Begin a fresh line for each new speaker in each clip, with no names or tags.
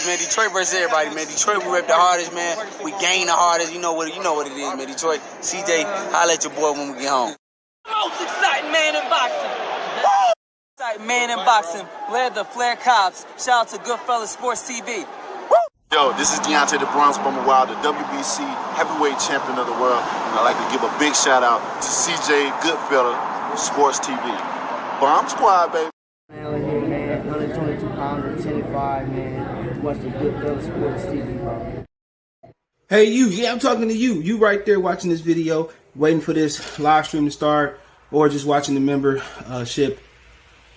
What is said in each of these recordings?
is, man. Detroit versus everybody, man. Detroit, we rep the hardest, man. We gain the hardest. You know what it is, man. Detroit, CJ, holla at your boy when we get home.
Most exciting man in boxing. Exciting man in boxing. Blair the Flair Cobbs. Shout out to Goodfellas Sports TV.
Yo, this is Deontay the Bronx Bomber Wild, the WBC heavyweight champion of the world. And I'd like to give a big shout out to CJ Goodfellas Sports TV. Bomb Squad, baby.
Man, here, man. 122 pounds, 10 and 5, man. Watch the Goodfellas Sports TV, bro.
Hey, you. Yeah, I'm talking to you. You right there watching this video, waiting for this live stream to start, or just watching the membership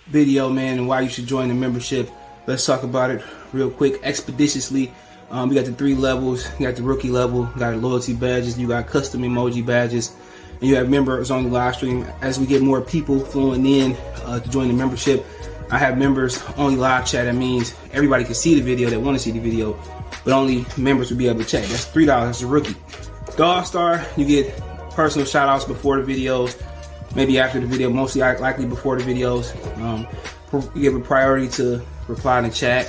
video, man, and why you should join the membership. Let's talk about it real quick, expeditiously. We got the 3 levels. You got the rookie level, you got loyalty badges, you got custom emoji badges, and you have members on the live stream. As we get more people flowing in to join the membership, I have members only live chat. That means everybody can see the video that want to see the video, but only members will be able to chat. That's $3. That's a rookie. The All-Star, you get personal shout outs before the videos, maybe after the video, mostly likely before the videos. You give a priority to reply in the chat.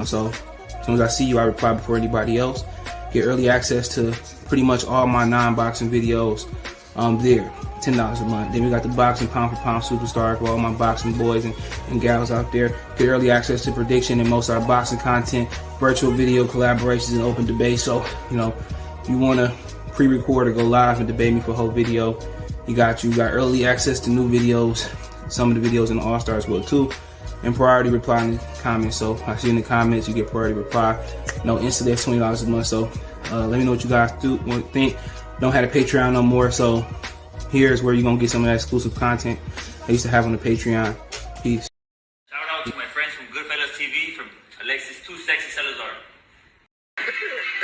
So as soon as I see you, I reply before anybody else. Get early access to pretty much all my non-boxing videos there. $10 a month. Then we got the boxing pound for pound superstar for all my boxing boys and gals out there. Get early access to prediction and most of our boxing content, virtual video collaborations, and open debate. So, you know, if you want to pre-record or go live and debate me for a whole video, you got early access to new videos, some of the videos in the All-Star as well too, and priority reply in the comments. So I see in the comments you get priority reply. No incident, $20 a month. So let me know what you guys think. Don't have a Patreon no more, so here's where you're gonna get some of that exclusive content I used to have on the Patreon. Peace.
Shout out to my friends from Goodfellas TV, from Alexis Too Sexy Salazar.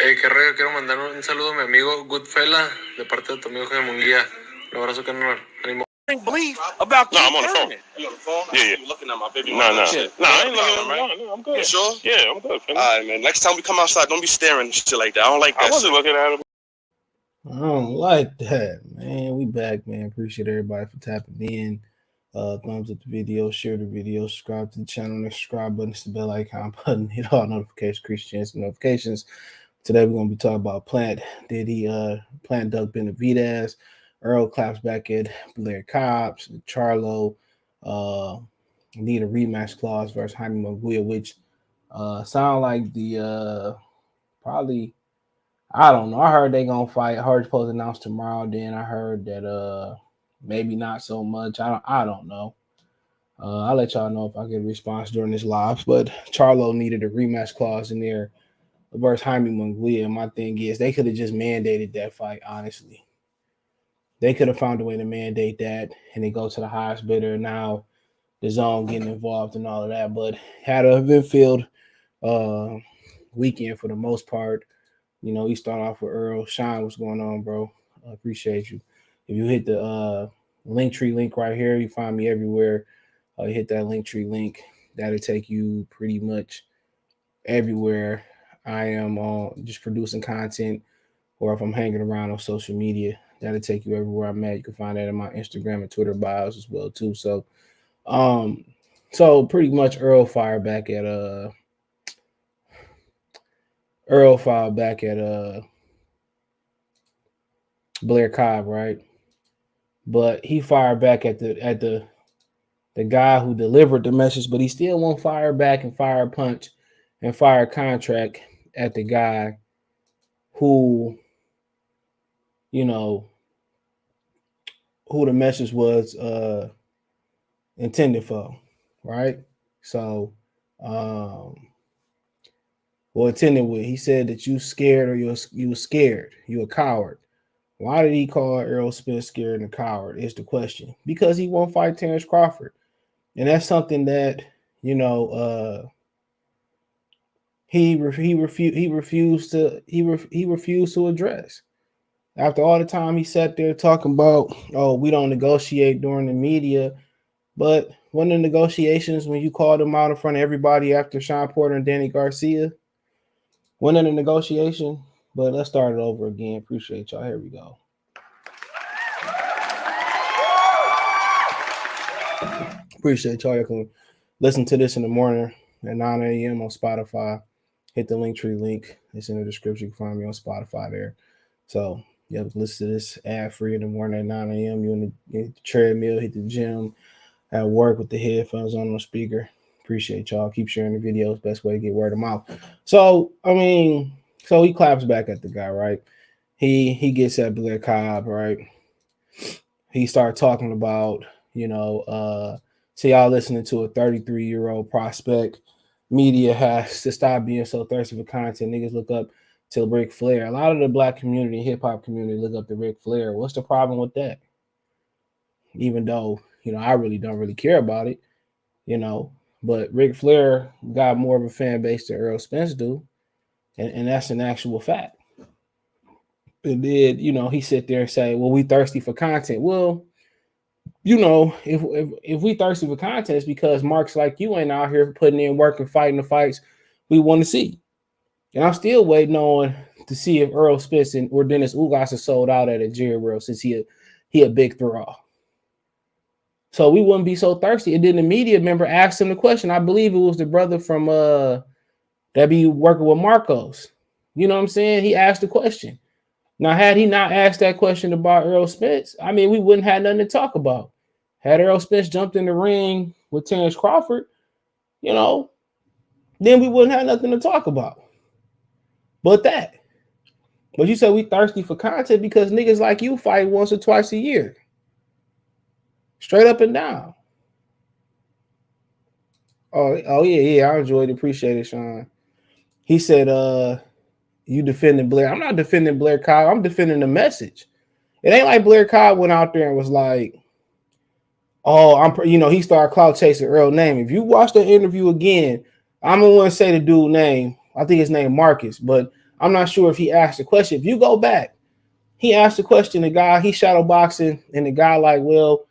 Hey, qué rollo, quiero mandar un saludo a mi amigo Goodfella de parte de tu amigo Jaime Munguia. Un abrazo, carnal. Ánimo.
Believe about
I'm on the phone.
Are you on the phone?
Yeah.
You looking at my baby?
No, I ain't looking
right?
No, I'm good.
You sure?
Yeah, I'm good.
All right, man. Next time we come outside, don't be staring and shit like that. I don't like that.
I wasn't looking at him.
I don't like that, man. We back, man. Appreciate everybody for tapping in. Thumbs up the video, share the video, subscribe to the channel, the subscribe button, the bell icon button, hit all notifications, increase chance of notifications. Today we're gonna be talking about Plant Duck Benavidez. Errol claps back at Blair Cobb. Charlo need a rematch clause versus Jaime Munguia, which sound like the probably, I don't know. I heard they gonna fight. I heard it's supposed to announce tomorrow. Then I heard that maybe not so much. I don't know. I'll let y'all know if I get a response during this live. But Charlo needed a rematch clause in there versus Jaime Munguia. My thing is they could have just mandated that fight, honestly. They could have found a way to mandate that and they go to the highest bidder. Now the zone getting involved and all of that. But had a event-filled weekend for the most part. You know, you start off with Earl. Sean, what's going on, bro? I appreciate you. If you hit the Linktree link right here, you find me everywhere. You hit that Linktree link. That'll take you pretty much everywhere I am just producing content, or if I'm hanging around on social media. That'll take you everywhere I'm at. You can find that in my Instagram and Twitter bios as well too. So, so pretty much Earl fired back at Blair Cobb, right? But he fired back at the guy who delivered the message, but he still won't fire back and fire a punch and fire a contract at the guy who, you know, who the message was intended for, right? So, intended with. He said that you scared, or you were scared. You a coward. Why did he call Errol Spence scared and a coward? Is the question. Because he won't fight Terrence Crawford, and that's something that, you know, he refused to address. After all the time he sat there talking about, oh, we don't negotiate during the media, but when the negotiations, when you called him out in front of everybody after Sean Porter and Danny Garcia, when in the negotiation. But let's start it over again. Appreciate y'all. Here we go. Appreciate y'all. You can listen to this in the morning at 9 a.m. on Spotify. hit the Linktree link. It's in the description. You can find me on Spotify there. So you have to listen to this ad free in the morning at 9 a.m. You in the treadmill, hit the gym, at work with the headphones on the speaker. Appreciate y'all. Keep sharing the videos. Best way to get word of mouth. So, I mean, so he claps back at the guy, right? He gets at Blair Cobb, right? He started talking about, so y'all listening to a 33-year-old prospect. Media has to stop being so thirsty for content. Niggas look up to Ric Flair. A lot of the black community, hip hop community, look up to Ric Flair. What's the problem with that? Even though, I really don't really care about it, but Ric Flair got more of a fan base than Errol Spence do. And that's an actual fact. And then, he sit there and say, well, we thirsty for content. Well, if we thirsty for content, it's because marks like you ain't out here putting in work and fighting the fights we want to see. And I'm still waiting on to see if Errol Spence or Dennis Ugas are sold out at a Jerry World since he a big draw. So we wouldn't be so thirsty. And then the media member asked him the question. I believe it was the brother from that be working with Marcos. You know what I'm saying? He asked the question. Now, had he not asked that question about Errol Spence, I mean, we wouldn't have nothing to talk about. Had Errol Spence jumped in the ring with Terrence Crawford, then we wouldn't have nothing to talk about. But you said we thirsty for content because niggas like you fight once or twice a year. Straight up and down. Oh yeah, I enjoyed it. Appreciate it, Sean. He said, you defending Blair. I'm not defending Blair Cobb. I'm defending the message. It ain't like Blair Cobb went out there and was like, he started clout chasing Earl's name. If you watch the interview again, I'm the one to say the dude's name. I think his name Marcus, but I'm not sure if he asked the question. If you go back, he asked the question, the guy, he shadow boxing, and the guy like, well,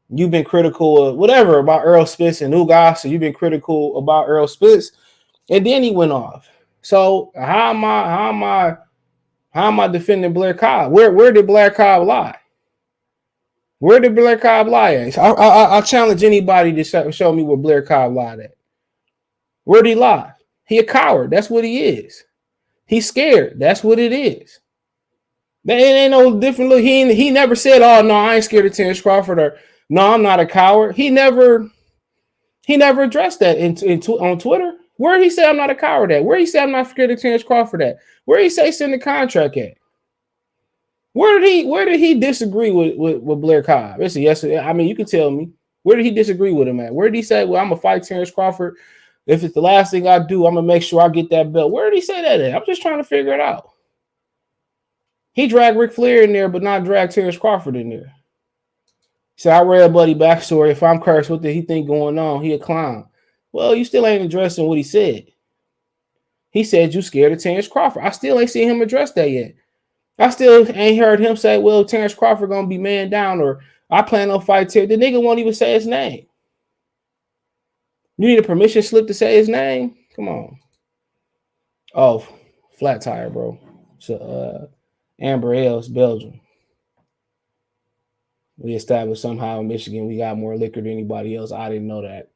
you've been critical of whatever about Errol Spence and Ugas, so you've been critical about Errol Spence, and then he went off. So how am I defending Blair Cobb? Where did Blair Cobb lie? Where did Blair Cobb lie at? I challenge anybody to show me where Blair Cobb lied at. Where did he lie? He a coward. That's what he is. He's scared. That's what it is. There ain't no different look. He never said, "Oh no, I ain't scared of Terrence Crawford," or "No, I'm not a coward." He never addressed that on Twitter. Where did he say I'm not a coward at? Where did he say I'm not scared of Terrence Crawford at? Where did he say send the contract at? Where did he disagree with Blair Cobb? It's a yes. I mean, you can tell me. Where did he disagree with him at? Where did he say, well, I'm gonna fight Terrence Crawford? If it's the last thing I do, I'm gonna make sure I get that belt. Where did he say that at? I'm just trying to figure it out. He dragged Ric Flair in there, but not dragged Terrence Crawford in there. So I read a buddy backstory. If I'm cursed, what did he think going on? He a clown. Well, you still ain't addressing what he said. He said you scared of Terrence Crawford. I still ain't seen him address that yet. I still ain't heard him say, well, Terrence Crawford gonna be man down, or I plan on fight Terrence. The nigga won't even say his name. You need a permission slip to say his name? Come on. Oh, flat tire, bro. So Amber Ale's Belgium. We established somehow in Michigan we got more liquor than anybody else. I didn't know that.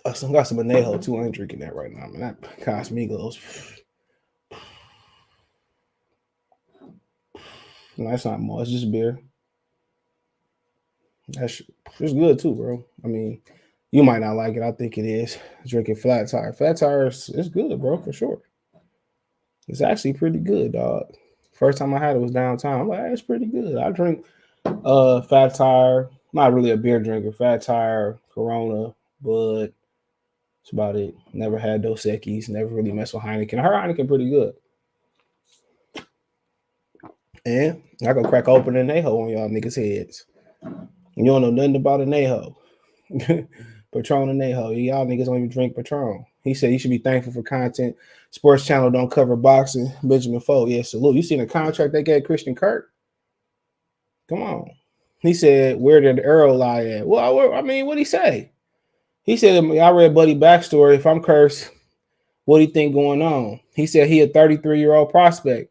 I got some Anejo too. I ain't drinking that right now, man. That Casamigos. No, that's not more. It's just beer. It's good too, bro. I mean, you might not like it. I think it is. Drinking flat tire. Flat tire is good, bro, for sure. It's actually pretty good, dog. First time I had it was downtown. I'm like, hey, it's pretty good. I drink Fat Tire. Not really a beer drinker. Fat Tire, Corona, Bud. That's about it. Never had Dos Equis. Never really messed with Heineken. I heard Heineken pretty good. And I go crack open an Anejo on y'all niggas' heads. You don't know nothing about an Anejo. Patron Anejo. Y'all niggas don't even drink Patron. He said you should be thankful for content. Sports Channel don't cover boxing. Benjamin Foe. Yeah, salute. You seen the contract they gave Christian Kirk? Come on. He said, where did Errol lie at? Well, I mean, what'd he say? He said, I read Buddy backstory. If I'm cursed, what do you think going on? He said he a 33-year-old prospect.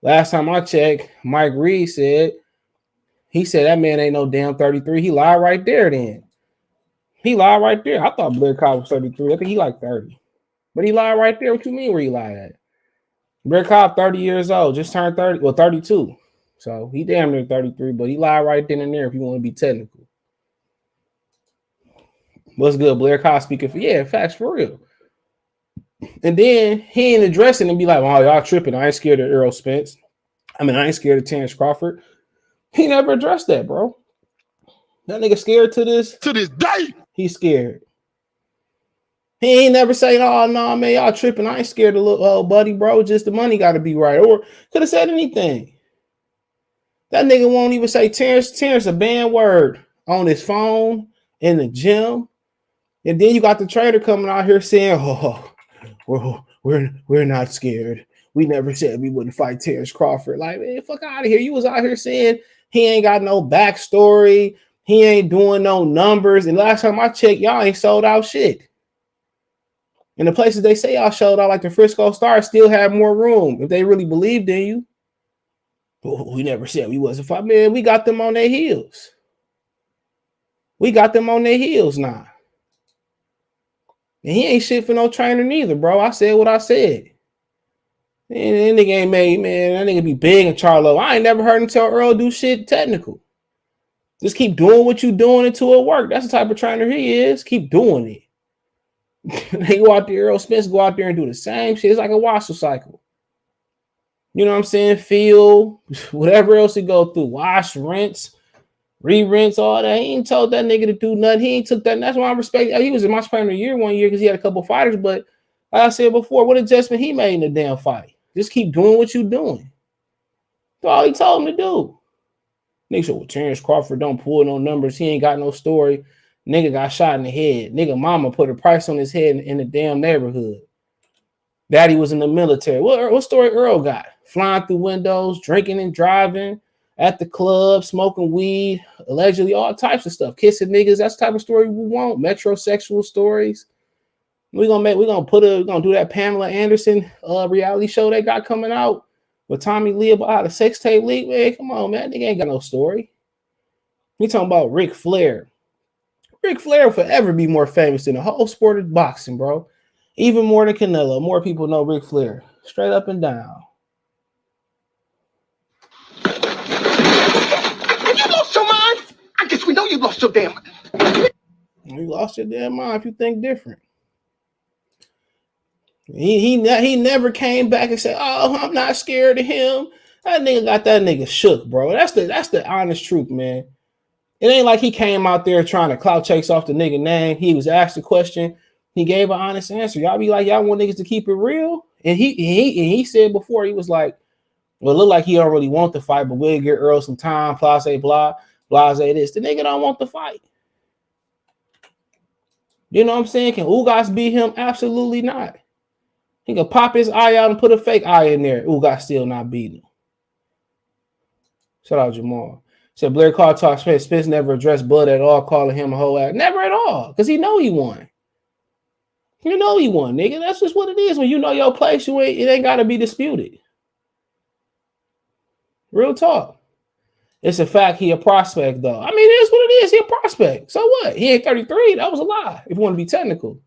Last time I checked, Mike Reed said, he said that man ain't no damn 33. He lied right there then. He lied right there. I thought Blair Cobb was 33. I think he like 30.
But he lied right there. What you mean where he lied at? Blair Cobb, 30 years old, just turned 30, well, 32. So he damn near 33, but he lied right then and there if you want to be technical. What's good? Blair Cobb speaking for, yeah, facts for real. And then he ain't addressing and be like, oh, y'all tripping. I ain't scared of Errol Spence. I mean, I ain't scared of Terrence Crawford. He never addressed that, bro. That nigga scared to this day. He's scared. He ain't never saying, oh, no, man, y'all tripping. I ain't scared of little buddy, bro. Just the money got to be right. Or could have said anything. That nigga won't even say Terrence a banned word on his phone in the gym. And then you got the trader coming out here saying, oh, we're not scared. We never said we wouldn't fight Terrence Crawford. Like, man, fuck out of here. You was out here saying he ain't got no backstory. He ain't doing no numbers. And last time I checked, y'all ain't sold out shit. And the places they say y'all showed out, like the Frisco Stars, still have more room if they really believed in you. Oh, we never said we wasn't fighting. Man, we got them on their heels. We got them on their heels now. And he ain't shit for no trainer neither, bro. I said what I said. And that nigga ain't made, man. That nigga be big and Charlo. I ain't never heard him tell Earl do shit technical. Just keep doing what you doing until it work. That's the type of trainer he is. Keep doing it. They go out there, Errol Spence go out there and do the same shit. It's like a washer cycle. You know what I'm saying? Feel, whatever else he go through. Wash, rinse, re-rinse, all that. He ain't told that nigga to do nothing. He ain't took that. That's why I respect. He was in my trainer of the year 1 year because he had a couple fighters. But like I said before, what adjustment he made in the damn fight? Just keep doing what you doing. That's all he told him to do. Nigga said, well, Terrence Crawford don't pull no numbers. He ain't got no story. Nigga got shot in the head. Nigga mama put a price on his head in the damn neighborhood. Daddy was in the military. What story Earl got? Flying through windows, drinking and driving, at the club, smoking weed, allegedly all types of stuff. Kissing niggas. That's the type of story we want. Metrosexual stories. We're gonna do that Pamela Anderson reality show they got coming out with Tommy Lee about how the sex tape leak. Man, come on, man. Nigga ain't got no story. We talking about Ric Flair. Ric Flair will forever be more famous than the whole sport of boxing, bro. Even more than Canelo. More people know Ric Flair. Straight up and down.
Have you lost your mind? I guess we know you lost your damn mind.
You lost your damn mind if you think different. He never came back and said, oh, I'm not scared of him. That nigga got that nigga shook, bro. That's the honest truth, man. It ain't like he came out there trying to clout chase off the nigga name. He was asked a question. He gave an honest answer. Y'all be like, y'all want niggas to keep it real? And he said before, he was like, well, it looked like he don't really want the fight, but we'll get Earl some time, blase blah, blase this. The nigga don't want the fight. You know what I'm saying? Can Ugas beat him? Absolutely not. He can pop his eye out and put a fake eye in there. Ugas still not beating him. Shout out Jamal. Said Blair Cobb talks Spence. Spence never addressed Bud at all, calling him a whole ass. Never at all, because he know he won. You know he won, nigga. That's just what it is. When you know your place, it ain't got to be disputed. Real talk. It's a fact he a prospect, though. I mean, it is what it is. He a prospect. So what? He ain't 33. That was a lie, if you want to be technical.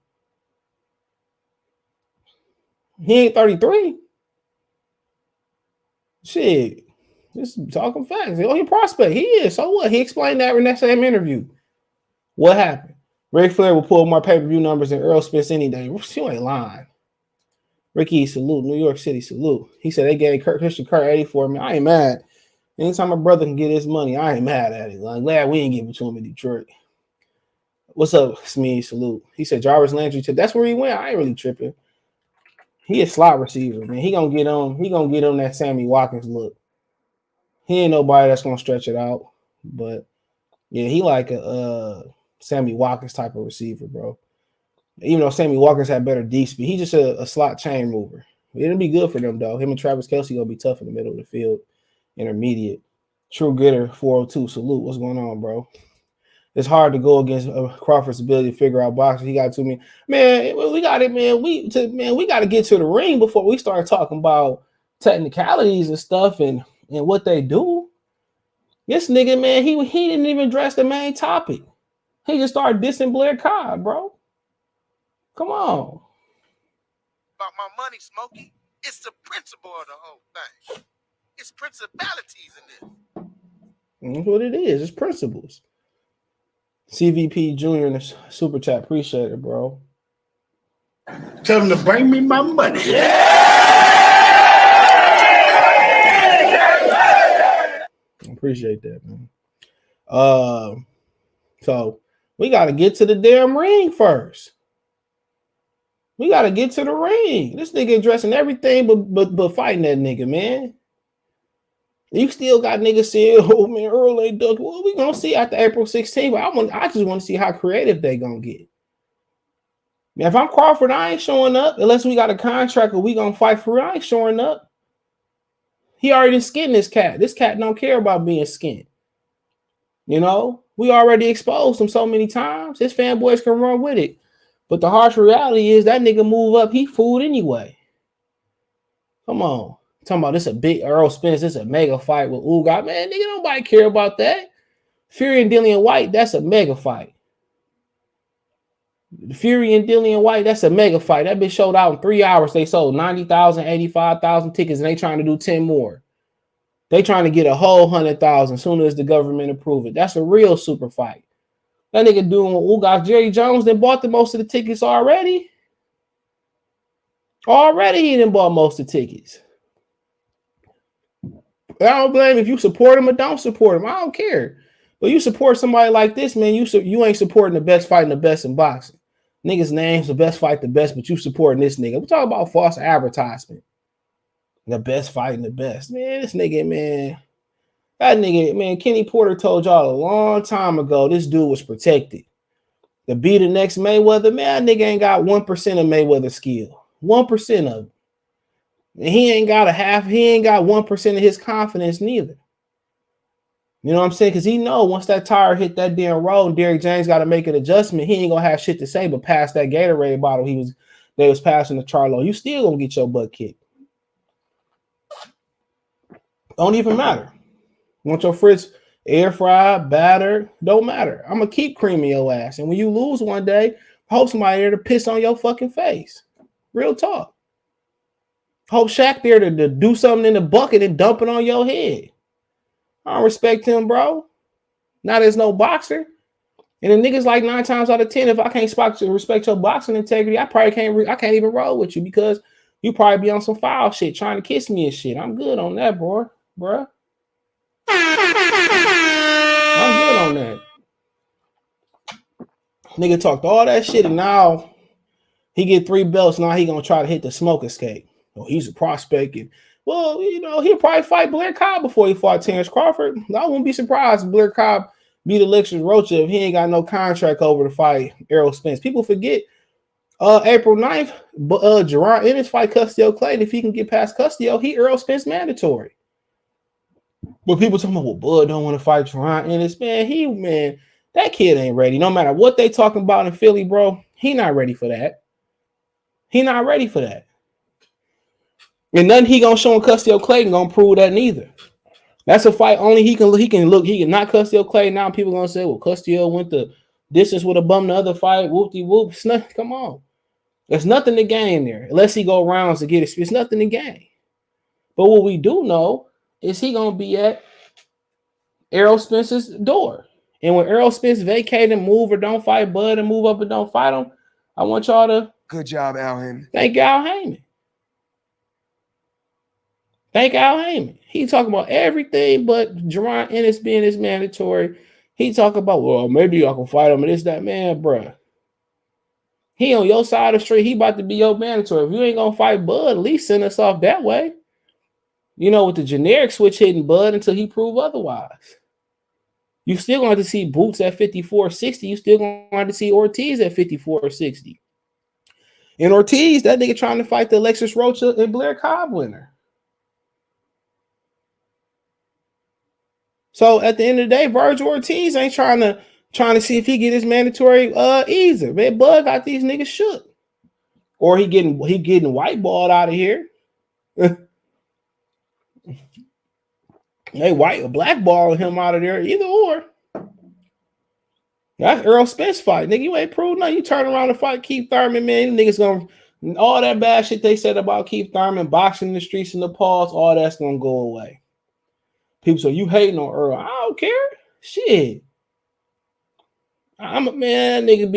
He ain't 33. Shit. Just talking facts. Oh, he a prospect. He is. So what? He explained that in that same interview. What happened? Ric Flair will pull more pay-per-view numbers than Errol Spence any day. You ain't lying. Ricky, salute. New York City, salute. He said they gave Christian Kurt 84 million. I ain't mad. Anytime my brother can get his money, I ain't mad at it. I'm glad we ain't give it to him in Detroit. What's up, Smee? Salute. He said Jarvis Landry. That's where he went. I ain't really tripping. He a slot receiver, man. He gonna get on that Sammy Watkins look. He ain't nobody that's gonna stretch it out. But yeah, he like a Sammy Watkins type of receiver, bro. Even though Sammy Watkins had better D speed, he's just a slot chain mover. It'll be good for them, though. Him and Travis Kelce gonna be tough in the middle of the field. Intermediate. True Getter 402. Salute. What's going on, bro? It's hard to go against Crawford's ability to figure out boxing. He got too many. Man, we got it, man. We got to get to the ring before we start talking about technicalities and stuff and what they do. This nigga, man, he didn't even address the main topic. He just started dissing Blair Cobb, bro. Come on.
about my money, Smokey. It's the principle of the whole thing. It's principalities in this.
That's what it is. It's principles. CVP Jr. in the super chat. Appreciate it, bro.
Tell them to bring me my money.
Appreciate that, man. So we got to get to the damn ring first. We got to get to the ring. This nigga addressing everything but fighting that nigga, man. You still got niggas saying, oh, man, Earl ain't done. Well, we going to see after April 16th. But I just want to see how creative they going to get. Now, if I'm Crawford, I ain't showing up unless we got a contract or we going to fight for real. I ain't showing up. He already skinned this cat. This cat don't care about being skinned. You know, we already exposed him so many times. His fanboys can run with it. But the harsh reality is that nigga move up, he fooled anyway. Come on. Talking about this a big Errol Spence, this a mega fight with Uga. Man, nigga, nobody care about that. Fury and Dillian White, that's a mega fight. Fury and Dillian White, that's a mega fight. That bitch showed out in 3 hours. They sold 90,000, 85,000 tickets, and they trying to do 10 more. They trying to get a whole 100,000 as soon as the government approve it. That's a real super fight. That nigga doing what Ugas Jerry Jones then bought the most of the tickets already. Already he done bought most of the tickets. I don't blame if you support him or don't support him. I don't care. But you support somebody like this, man, you ain't supporting the best fighting the best in boxing. Niggas names the best fight the best, but you supporting this nigga. We talking about false advertisement. The best fighting the best. Man, this nigga, man. That nigga, man, Kenny Porter told y'all a long time ago this dude was protected. To be the next Mayweather, man, that nigga ain't got 1% of Mayweather skill. 1% of it. And he ain't got 1% of his confidence neither. You know what I'm saying? Because he know once that tire hit that damn road and Derrick James got to make an adjustment, he ain't going to have shit to say but pass that Gatorade bottle they was passing to Charlo. You still going to get your butt kicked. Don't even matter. Want your fritz air fried, battered, don't matter. I'm going to keep creaming your ass. And when you lose one day, hope somebody there to piss on your fucking face. Real talk. Hope Shaq there to do something in the bucket and dump it on your head. I don't respect him, bro. Not as no boxer. And the niggas like 9 times out of 10, if I can't respect your boxing integrity, I can't even roll with you because you probably be on some foul shit trying to kiss me and shit. I'm good on that, bro. Bruh. I'm good on that. Nigga talked all that shit and now he get 3 belts. Now he gonna try to hit the smoke escape. Oh, he's a prospect. And, well, you know, he'll probably fight Blair Cobb before he fought Terrence Crawford. I wouldn't be surprised if Blair Cobb beat Alexis Rocha if he ain't got no contract over to fight Errol Spence. People forget April 9th, Jerron Ennis fight Custio Clayton. If he can get past Custio, he Errol Spence mandatory. But people talking about, well, Bud don't want to fight Jerron Ennis. Man, that kid ain't ready. No matter what they talking about in Philly, bro, he not ready for that. He not ready for that. And nothing he gonna show in Custio Clayton gonna prove that neither. That's a fight only he can knock Custio Clayton out. People gonna say, well, Custio went the distance with a bum the other fight. Whoop-de-whoop. Come on. There's nothing to gain there. Unless he go rounds to get it. It's nothing to gain. But what we do know is he gonna be at Errol Spence's door. And when Errol Spence vacate and move or don't fight Bud and move up and don't fight him, I want y'all to
good job, Al Heyman.
Thank Al Heyman. Thank Al Heyman. He talking about everything but Jerron Ennis being his mandatory. He talk about, well, maybe y'all can fight him and this, that, man, bruh. He on your side of the street. He about to be your mandatory. If you ain't going to fight Bud, at least send us off that way. You know, with the generic switch hitting Bud until he prove otherwise. You still going to see Boots at 54.60. You still going to see Ortiz at 54.60. And Ortiz, that nigga trying to fight the Alexis Rocha and Blair Cobb winner. So at the end of the day, Virgil Ortiz ain't trying to see if he get his mandatory either. Man, Bud got these niggas shook. Or he getting whiteballed out of here. They blackballing him out of there, either or. That's Errol Spence fight. Nigga, you ain't proved nothing. You turn around and fight Keith Thurman, man. Niggas gonna And all that bad shit they said about Keith Thurman boxing in the streets in the pause, all that's gonna go away. People say you hating on Earl. I don't care. Shit. I'm a man, nigga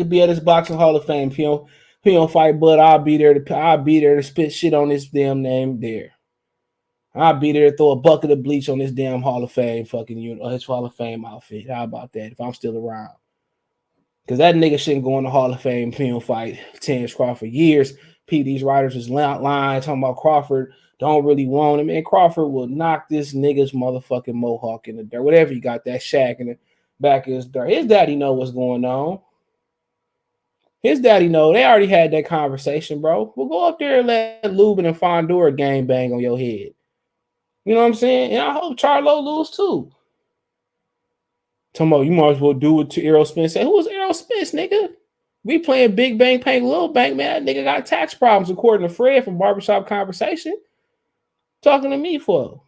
be at his boxing hall of fame. If he don't fight Bud, I'll be there to spit shit on his damn name there. I'll be there to throw a bucket of bleach on his damn Hall of Fame his Hall of Fame outfit. How about that? If I'm still around. Because that nigga shouldn't go in the Hall of Fame if he don't fight Terrence Crawford. Years, these writers was lying, talking about Crawford don't really want him. Man, Crawford will knock this nigga's motherfucking mohawk in the dirt. Whatever you got, that shack in the back of his dirt. His daddy know what's going on. His daddy know. They already had that conversation, bro. We'll go up there and let Lubin and Fondura game bang on your head. You know what I'm saying? And I hope Charlo lose too. Talking about you might as well do it to Errol Spence. Say, who was Errol Spence, nigga? We playing Big Bang, paying Little Bank, man. That nigga got tax problems, according to Fred from Barbershop Conversation. Talking to me for.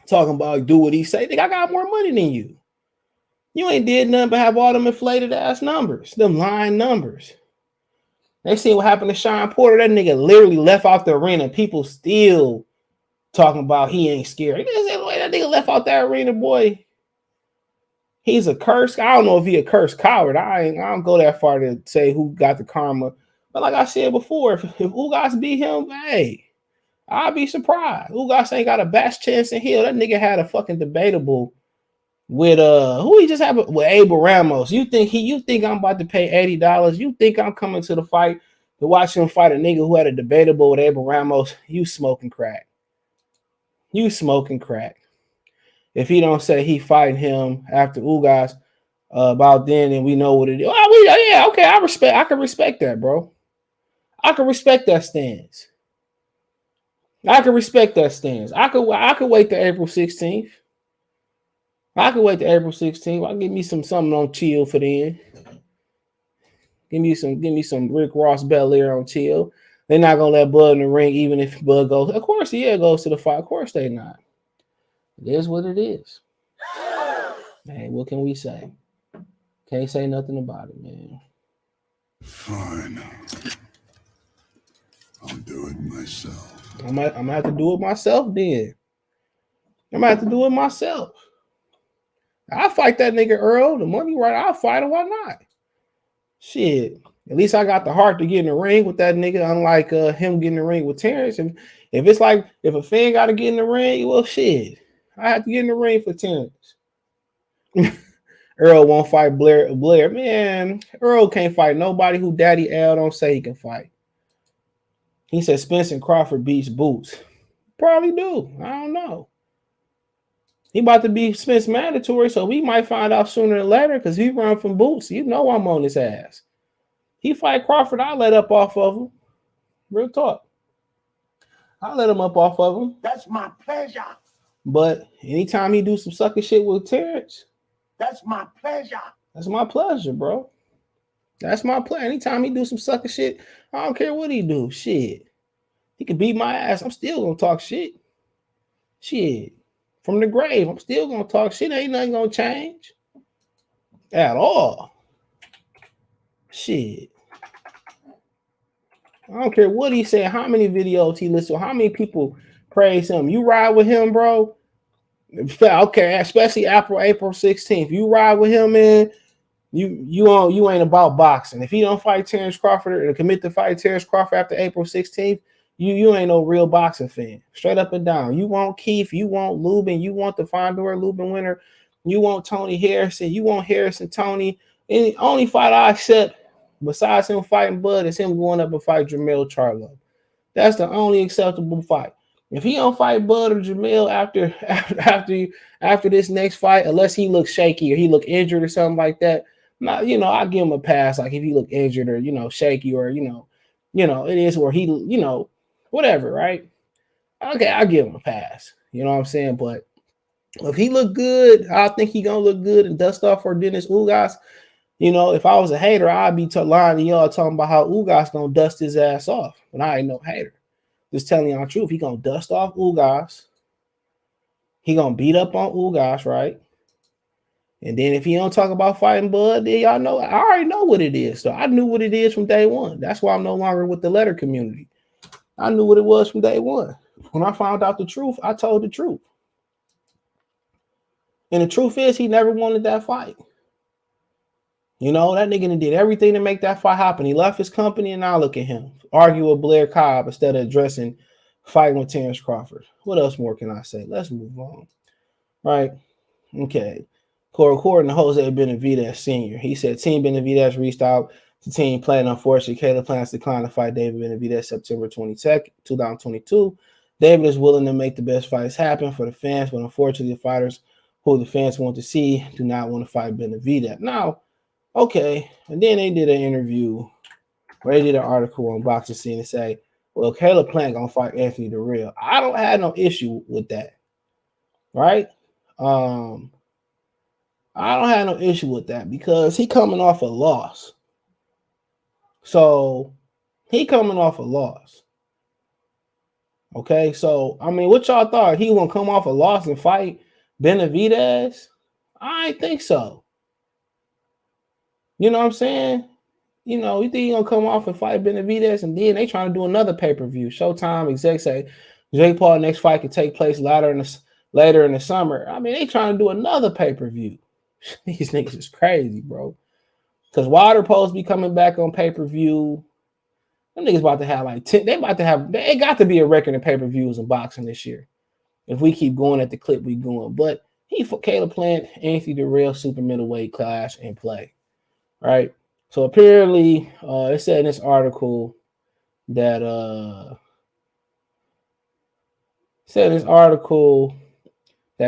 Talking about do what he say. Nigga, I got more money than you. You ain't did nothing but have all them inflated ass numbers. Them lying numbers. They seen what happened to Sean Porter. That nigga literally left out the arena. People still talking about he ain't scared. That nigga left out that arena, boy. He's a curse. I don't know if he a cursed coward. I don't go that far to say who got the karma. But like I said before, if Ugas beat him, hey, I'll be surprised. Ugas ain't got a best chance in hell. That nigga had a fucking debatable with who he just had with Abel Ramos. You think I'm about to pay $80? You think I'm coming to the fight to watch him fight a nigga who had a debatable with Abel Ramos? You smoking crack. You smoking crack. If he don't say he fighting him after Ugas about then, and we know what it is. Yeah, okay, I can respect that, bro. I can respect that stance. I could wait to April 16th. I'll give me something on chill for then. Give me some Rick Ross Belair on chill. They're not gonna let Bud in the ring, even if Bud goes. Of course, goes to the fight. Of course, they not. It is what it is. Man, what can we say? Can't say nothing about it, man.
Fine. I'll do it myself.
I'm gonna have to do it myself then. I'll fight that nigga Earl. The money right, I'll fight him. Why not? Shit. At least I got the heart to get in the ring with that nigga, unlike him getting in the ring with Terrence. And if it's like, if a fan got to get in the ring, well, shit. I have to get in the ring for Terrence. Earl won't fight Blair. Man, Earl can't fight nobody who Daddy Al don't say he can fight. He said Spence and Crawford beats Boots. Probably do. I don't know. He about to be Spence mandatory, so we might find out sooner than later because he run from Boots. You know I'm on his ass. He fight Crawford, I'll let up off of him. Real talk. I'll let him up off of him.
That's my pleasure.
But anytime he do some sucker shit with Terrence,
that's my pleasure.
That's my pleasure, bro. That's my pleasure. Anytime he do some sucker shit, I don't care what he do. Shit. He can beat my ass. I'm still gonna talk shit. Shit. From the grave, I'm still gonna talk shit. Ain't nothing gonna change. At all. Shit. I don't care what he said, how many videos he listened to, how many people praise him. You ride with him, bro. Okay, especially April 16th. You ride with him, man. You ain't about boxing. If he don't fight Terrence Crawford or commit to fight Terrence Crawford after April 16th, you ain't no real boxing fan. Straight up and down. You want Keith, you want Lubin, you want the Fondura Lubin winner, you want Tony Harrison, you want Harrison Tony. And the only fight I accept besides him fighting Bud is him going up and fight Jermell Charlo. That's the only acceptable fight. If he don't fight Bud or Jermell after this next fight, unless he looks shaky or he look injured or something like that, I'll give him a pass. Like if he look injured or shaky or it is where he whatever, right? Okay, I'll give him a pass. You know what I'm saying? But if he look good, I think he gonna look good and dust off for Dennis Ugas. If I was a hater, I'd be lying to y'all talking about how Ugas gonna dust his ass off. But I ain't no hater. Just telling y'all the truth. He gonna dust off Ugas. He gonna beat up on Ugas, right? And then if he don't talk about fighting Bud, then y'all know I already know what it is. So I knew what it is from day one. That's why I'm no longer with the letter community. I knew what it was from day one. When I found out the truth, I told the truth. And the truth is he never wanted that fight. You know, that nigga did everything to make that fight happen. He left his company, and now look at him. Argue with Blair Cobb instead of addressing fighting with Terrence Crawford. What else more can I say? Let's move on. Right? Okay. According to Jose Benavidez Sr., he said Team Benavidez reached out to Team Plant. Unfortunately, Caleb Plants declined to fight David Benavidez September 22nd, 2022. David is willing to make the best fights happen for the fans, but unfortunately, the fighters who the fans want to see do not want to fight Benavidez. Now, okay, and then they did an interview where they did an article on Boxing Scene and say, well, Caleb Plant gonna fight Anthony Durrell. I don't have no issue with that, right? I don't have no issue with that because he coming off a loss. So he coming off a loss. Okay, so I mean, what y'all thought? He gonna come off a loss and fight Benavidez? I ain't think so. You know what I'm saying? You know, you think he gonna come off and fight Benavidez, and then they trying to do another pay-per-view. Showtime execs say Jake Paul next fight could take place later in the summer. I mean, they trying to do another pay-per-view. These niggas is crazy, bro. Because Wilder supposed to be coming back on pay-per-view. Them niggas about to have like 10. They got to be a record in pay-per-views in boxing this year. If we keep going at the clip we going. But he for Caleb Plant, Anthony Durrell, super middleweight clash and play. Right? So apparently, it said in this article that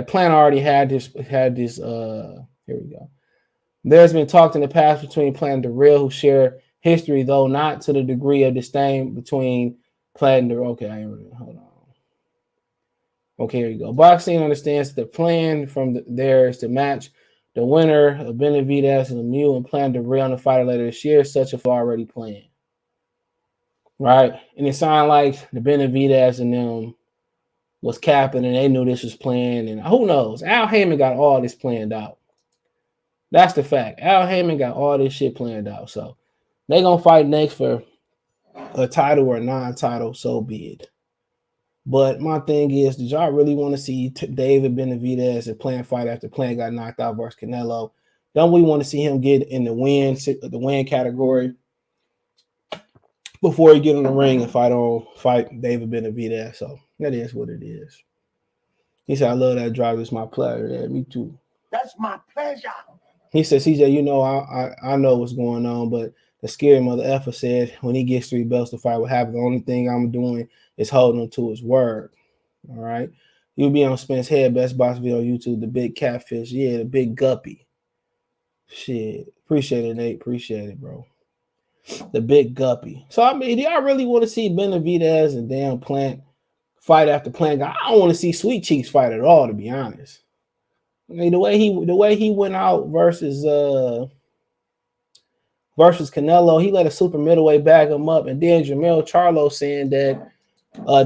Plant already had this. Here we go. There's been talk in the past between Plant and Durrell, who share history, though not to the degree of disdain between Plant and Durrell. Okay, hold on. Okay, here you go. Boxing understands the plan from there is to match the winner of Benavidez and Lemieux and Plant and Durrell in the fight later this year. Such a already planned. Right? And it sounded like the Benavidez and them was capping and they knew this was planned. And who knows? Al Heyman got all this planned out. That's the fact. Al Heyman got all this shit planned out. So they going to fight next for a title or a non-title, so be it. But my thing is, did y'all really want to see David Benavidez and Plant fight after Plant got knocked out versus Canelo? Don't we want to see him get in the win category before he get in the ring and fight David Benavidez? So that is what it is. He said, I love that drive. It's my pleasure. Yeah, me too.
That's my pleasure.
He said, CJ, you know, I know what's going on, but the scary mother effer said when he gets 3 belts to fight what happens, the only thing I'm doing is holding him to his word. All right. You'll be on Spence Head, Best Box video on YouTube, the big catfish. Yeah, the big guppy. Shit. Appreciate it, Nate. Appreciate it, bro. The big guppy. So, I mean, do y'all really want to see Benavidez and damn Plant fight after Plant? I don't want to see Sweet Cheeks fight at all, to be honest. I mean, the way he went out versus Canelo, he let a super middleweight bag him up, and then Jamel Charlo saying that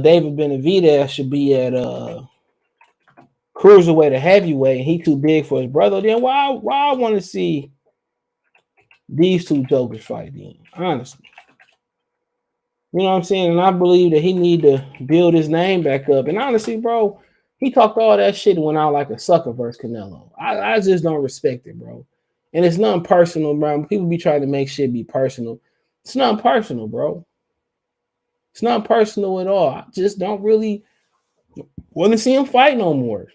David Benavidez should be at cruiserweight or heavyweight, and he too big for his brother. Then why I want to see these two jokers fight then? Honestly, you know what I'm saying? And I believe that he need to build his name back up. And honestly, bro, he talked all that shit and went out like a sucker versus Canelo. I just don't respect it, bro. And it's nothing personal, bro. People be trying to make shit be personal. It's not personal, bro. It's not personal at all. I just don't really want to see him fight no more.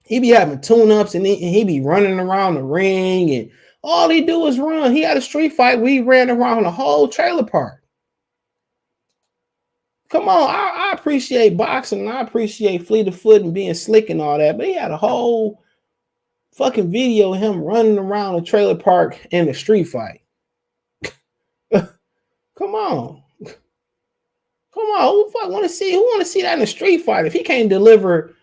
He be having tune-ups and he be running around the ring and all he do is run. He had a street fight where he ran around the whole trailer park. Come on, I appreciate boxing and I appreciate fleet of foot and being slick and all that, but he had a whole fucking video of him running around the trailer park in a street fight. Come on. Come on, who want to see that in a street fight? If he can't deliver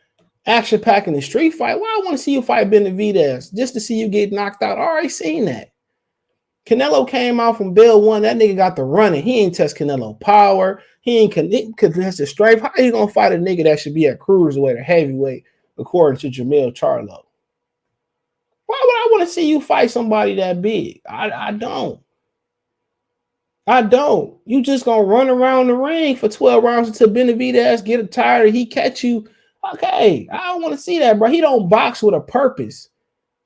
action pack in the street fight, why I want to see you fight Benavidez just to see you get knocked out? I already seen that. Canelo came out from Bell 1. That nigga got the running. He ain't test Canelo power. He ain't contest his strength. How you gonna fight a nigga that should be at cruiserweight or heavyweight according to Jamel Charlo? Why would I want to see you fight somebody that big. I don't. I don't. You just gonna run around the ring for 12 rounds until Benavidez get tired. He catch you. Okay, I don't want to see that, bro. He don't box with a purpose.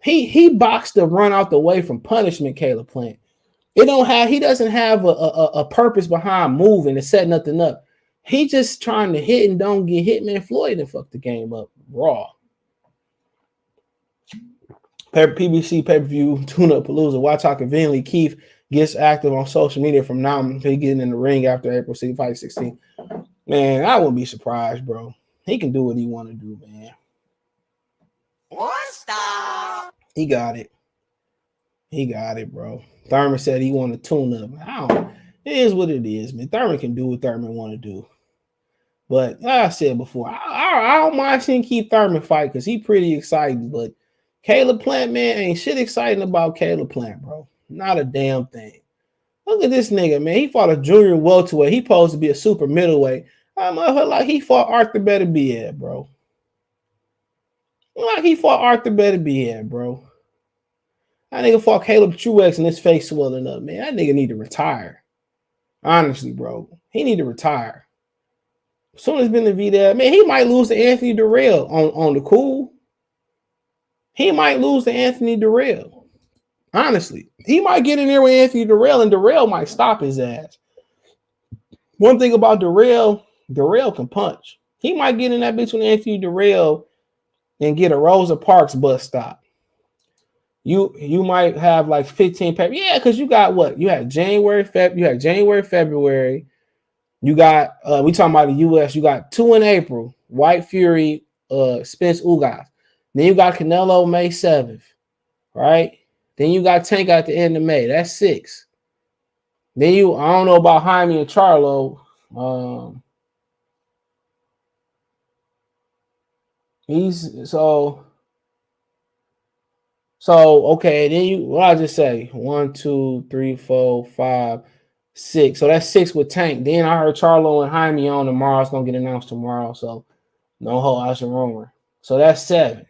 He boxed to run out the way from punishment. Caleb Plant. He doesn't have a purpose behind moving and setting nothing up. He just trying to hit and don't get hit. Man, Floyd and fuck the game up raw. PBC pay-per-view tune-up palooza. Why talk conveniently Keith gets active on social media from now until he getting in the ring after April 16. Man, I wouldn't be surprised, bro. He can do what he want to do, man. He got it. He got it, bro. Thurman said he want to tune up. It is what it is, man. Thurman can do what Thurman want to do. But like I said before, I don't mind seeing Keith Thurman fight because he pretty exciting. But Caleb Plant, man, ain't shit exciting about Caleb Plant, bro. Not a damn thing. Look at this nigga, man. He fought a junior welterweight. He supposed to be a super middleweight. Like he fought Arthur Benavidez, bro. Like he fought Arthur Benavidez, bro. That nigga fought Caleb Truex and his face swelling up, man. That nigga need to retire. Honestly, bro. He need to retire. As soon as Benavidez, man, he might lose to Anthony Durrell on the cool. He might lose to Anthony Durrell. Honestly. He might get in there with Anthony Durrell and Durrell might stop his ass. One thing about Durrell can punch. He might get in that bitch with Anthony Durrell and get a Rosa Parks bus stop. You might have like 15 papers. Yeah, because you got what? You had January, February. You got we talking about the US. You got 2 in April, White Fury, Spence Ugas. Then you got Canelo May 7th, right? Then you got Tank at the end of May. That's 6. Then I don't know about Jaime and Charlo. So okay, then what I just say 1, 2, 3, 4, 5, 6. So that's 6 with Tank. Then I heard Charlo and Jaime on tomorrow. It's gonna get announced tomorrow. So no whole that's a rumor. So that's 7.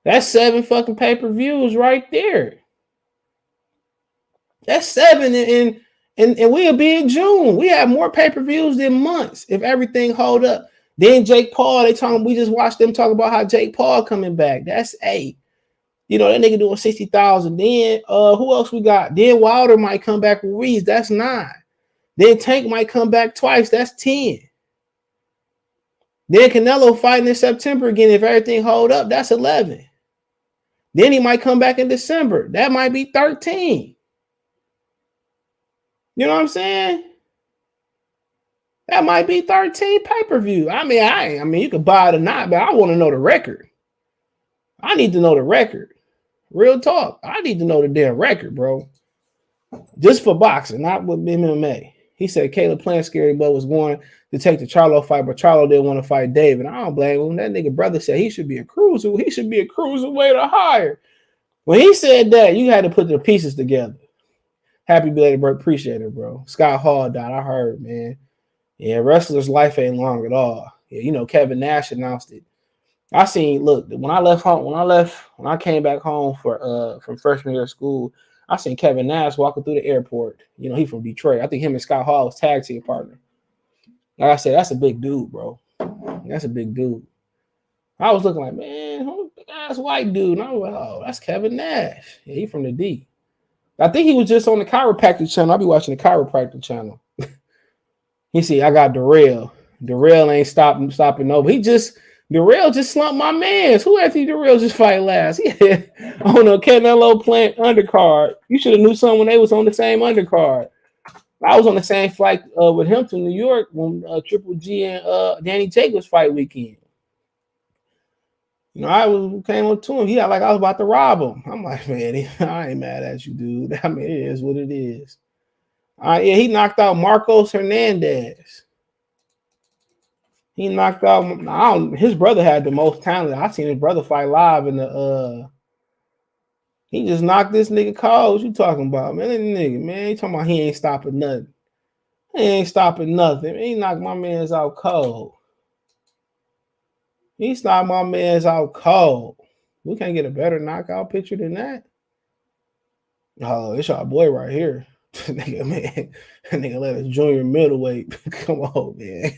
That's 7 fucking pay-per-views right there. That's 7 and we'll be in June. We have more pay-per-views than months if everything hold up. Then Jake Paul, we just watched them talk about how Jake Paul coming back. That's 8. You know, that nigga doing 60,000. Then who else we got? Then Wilder might come back with Reeves. That's 9. Then Tank might come back twice. That's 10. Then Canelo fighting in September again. If everything hold up, that's 11. Then he might come back in December. That might be 13. You know what I'm saying? That might be 13 pay-per-view. I mean, you could buy it or not, but I want to know the record. I need to know the record. Real talk. I need to know the damn record, bro. Just for boxing, not with MMA. He said Caleb Plant Scary Bud was going to take the Charlo fight, but Charlo didn't want to fight David. I don't blame him. That nigga brother said he should be a cruiser. He should be a cruiserweight or higher. When he said that, you had to put the pieces together. Happy belated birthday. Appreciate it, bro. Scott Hall died. I heard, man. Yeah, wrestler's life ain't long at all. Yeah, you know, Kevin Nash announced it. I seen, look, when I came back home from freshman year of school, I seen Kevin Nash walking through the airport. You know, he from Detroit. I think him and Scott Hall was tag team partner. Like I said, that's a big dude, bro. That's a big dude. I was looking like, man, who's the big ass white dude? And I was like, oh, that's Kevin Nash. Yeah, he from the D. I think he was just on the chiropractic channel. I'll be watching the chiropractic channel. He see, I got Durrell. Durrell ain't stopping over. Durrell just slumped my mans. Who Anthony Durrell just fight last? Yeah, on a Canelo Plant undercard. You should have knew someone they was on the same undercard. I was on the same flight with him to New York when Triple G and Danny Jacobs fight weekend. You know, came up to him. He like I was about to rob him. I'm like, man, I ain't mad at you, dude. I mean, it is what it is. Yeah, he knocked out Marcos Hernandez. He knocked out. His brother had the most talent. I seen his brother fight live in the. He just knocked this nigga cold. What you talking about, man? That nigga, man. He talking about he ain't stopping nothing. He ain't stopping nothing. He knocked my man's out cold. He stopped my man's out cold. We can't get a better knockout picture than that. Oh, it's our boy right here. Nigga, man. Nigga let us junior middleweight. Come on, man.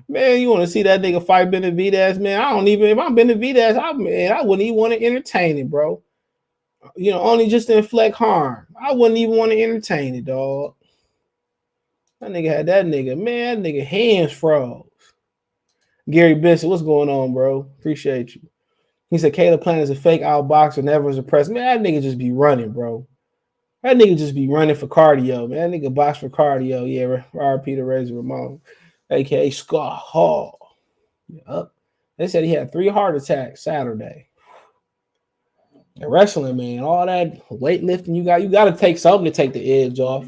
Man, you want to see that nigga fight Benavidez, man? I don't even, if I'm Benavidez, I wouldn't even want to entertain it, bro. You know, only just to inflict harm. I wouldn't even want to entertain it, dog. That nigga had that nigga, man, that nigga hands froze. Gary Benson, what's going on, bro? Appreciate you. He said Caleb Plant is a fake outboxer, never was impressed. Man, that nigga just be running, bro. That nigga just be running for cardio, man. That nigga box for cardio. Yeah, RP to Razor Ramon, aka Scott Hall. Yep. They said he had 3 heart attacks Saturday. And wrestling, man, all that weightlifting, you got to take something to take the edge off.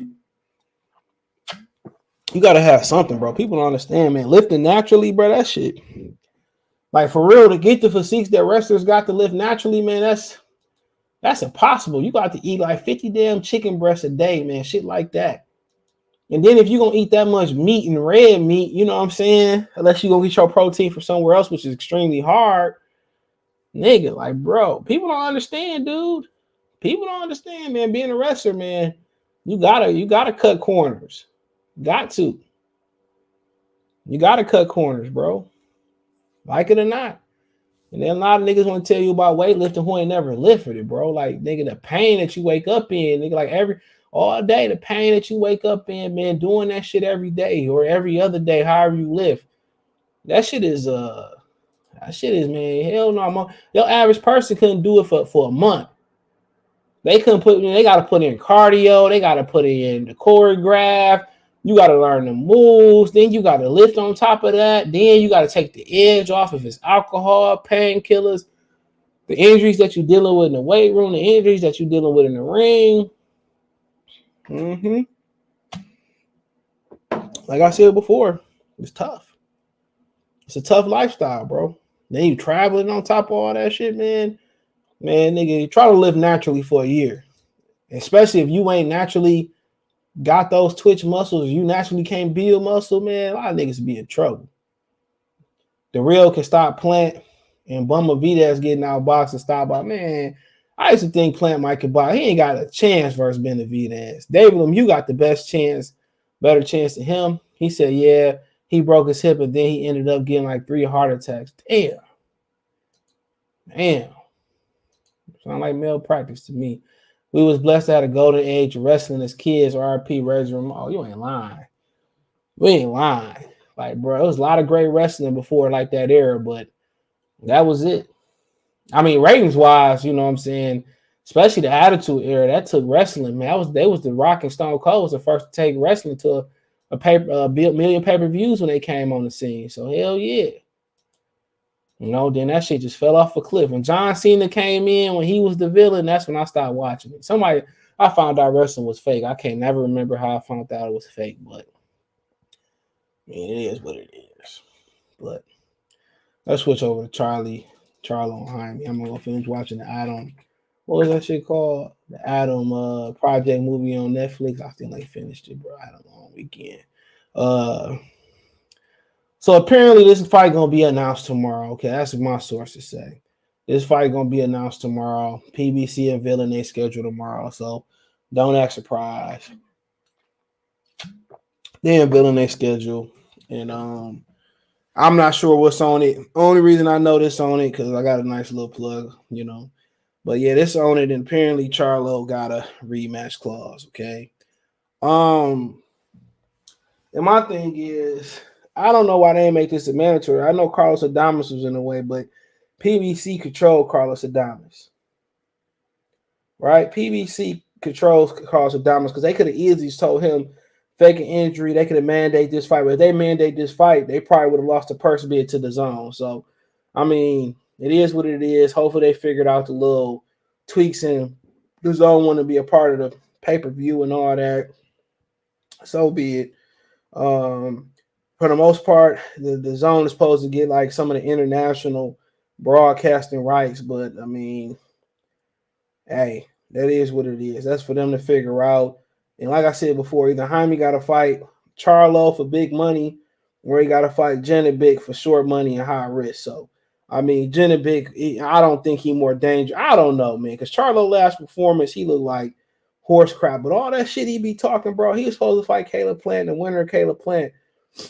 You got to have something, bro. People don't understand, man. Lifting naturally, bro, that shit. Like, for real, to get the physiques that wrestlers got to lift naturally, man, that's impossible. You got to eat like 50 damn chicken breasts a day, man. Shit like that. And then if you're going to eat that much meat and red meat, you know what I'm saying? Unless you're going to get your protein from somewhere else, which is extremely hard. Nigga, like, bro, people don't understand, dude. People don't understand, man. Being a wrestler, man, you gotta cut corners. Got to. You gotta cut corners, bro. Like it or not. And then a lot of niggas want to tell you about weightlifting who ain't never lifted it, bro. Like, nigga, the pain that you wake up in, nigga, like all day, the pain that you wake up in, man, doing that shit every day or every other day, however you live. That shit is, man, hell no. Your average person couldn't do it for a month. They got to put in cardio. They got to put in the choreograph. You got to learn the moves. Then you got to lift on top of that. Then you got to take the edge off if it's alcohol, painkillers, the injuries that you're dealing with in the weight room, the injuries that you're dealing with in the ring. Like I said before, it's tough. It's a tough lifestyle, bro. Then you traveling on top of all that shit, man. Man, nigga, you try to live naturally for a year. Especially if you ain't naturally got those twitch muscles, you naturally can't build muscle, man. A lot of niggas be in trouble. The real can stop Plant and Benavidez getting out box and stop by. Man, I used to think Plant might could box. He ain't got a chance versus Benavidez. David Lemieux got the best chance, better chance than him. He said, yeah, he broke his hip, and then he ended up getting like 3 heart attacks. Damn. Sound like malpractice to me. We was blessed to have a golden age of wrestling as kids. RP Razor Ramon. Oh, you ain't lying. We ain't lying. Like, bro, there was a lot of great wrestling before like that era, but that was it. I mean, ratings wise, you know what I'm saying, especially the Attitude Era, that took wrestling, man. They was the Rock and Stone Cold was the first to take wrestling to a million pay-per-views when they came on the scene. So hell yeah. You know, then that shit just fell off a cliff. When John Cena came in, when he was the villain, that's when I started watching it. I found out wrestling was fake. I can't never remember how I found out it was fake, but I mean, it is what it is. But let's switch over to Charlo and Jaime. I'm gonna go finish watching the Adam. What was that shit called? The Adam Project movie on Netflix. I still ain't finished it, bro. Adam long weekend. So apparently this fight gonna be announced tomorrow. Okay, that's what my sources say. This fight gonna be announced tomorrow. PBC and Villain they schedule tomorrow, so don't act surprised. Then Villain they schedule, and I'm not sure what's on it. Only reason I know this on it because I got a nice little plug, you know. But yeah, this on it, and apparently Charlo got a rematch clause. Okay. And my thing is, I don't know why they didn't make this a mandatory. I know Carlos Adames was in the way, but PBC controlled Carlos Adames. Right? PBC controls Carlos Adames because they could have easily told him fake an injury. They could have mandated this fight. But if they mandate this fight, they probably would have lost the purse bid to the zone. So, I mean, it is what it is. Hopefully they figured out the little tweaks and the zone want to be a part of the pay-per-view and all that. So be it. For the most part, the zone is supposed to get like some of the international broadcasting rights, but I mean, hey, that is what it is. That's for them to figure out. And like I said before, either Jaime got to fight Charlo for big money, or he got to fight Janet Big for short money and high risk. So
I mean, Genovic, I don't think he more dangerous. I don't know, man, because Charlo last performance, he looked like horse crap. But all that shit he be talking, bro, he was supposed to fight Caleb Plant, the winner of Caleb Plant,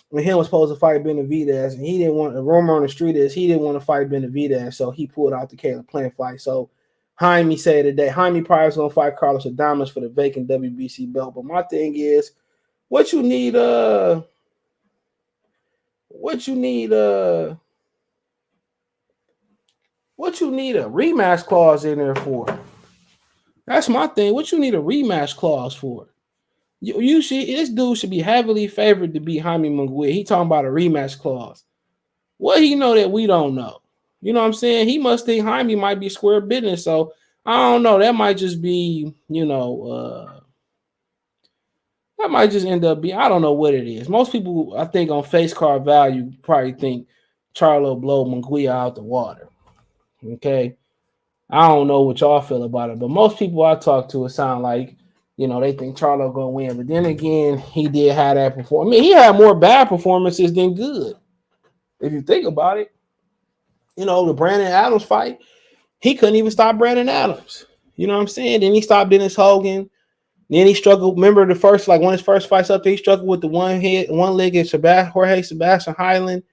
when he was supposed to fight Benavidez, and he didn't want, the rumor on the street is he didn't want to fight Benavidez, so he pulled out the Caleb Plant fight. So Jaime said today, Jaime probably was going to fight Carlos Adames for the vacant WBC belt. But my thing is, what you need a rematch clause in there for? That's my thing. What you need a rematch clause for? You should, this dude should be heavily favored to beat Jaime Munguia. He talking about a rematch clause. What he know that we don't know? You know what I'm saying? He must think Jaime might be square business. So I don't know. That might just be, that might just end up being, I don't know what it is. Most people, I think, on face card value probably think Charlo blow Munguia out the water. Okay. I don't know what y'all feel about it, but most people I talk to, it sound like, they think Charlo gonna win. But then again, he did have that performance. I mean, he had more bad performances than good. If you think about it, the Brandon Adams fight, he couldn't even stop Brandon Adams. You know what I'm saying? Then he stopped Dennis Hogan. Then he struggled. Remember the first, one of his first fights up there, he struggled with the one-legged Jorge Sebastian Highland,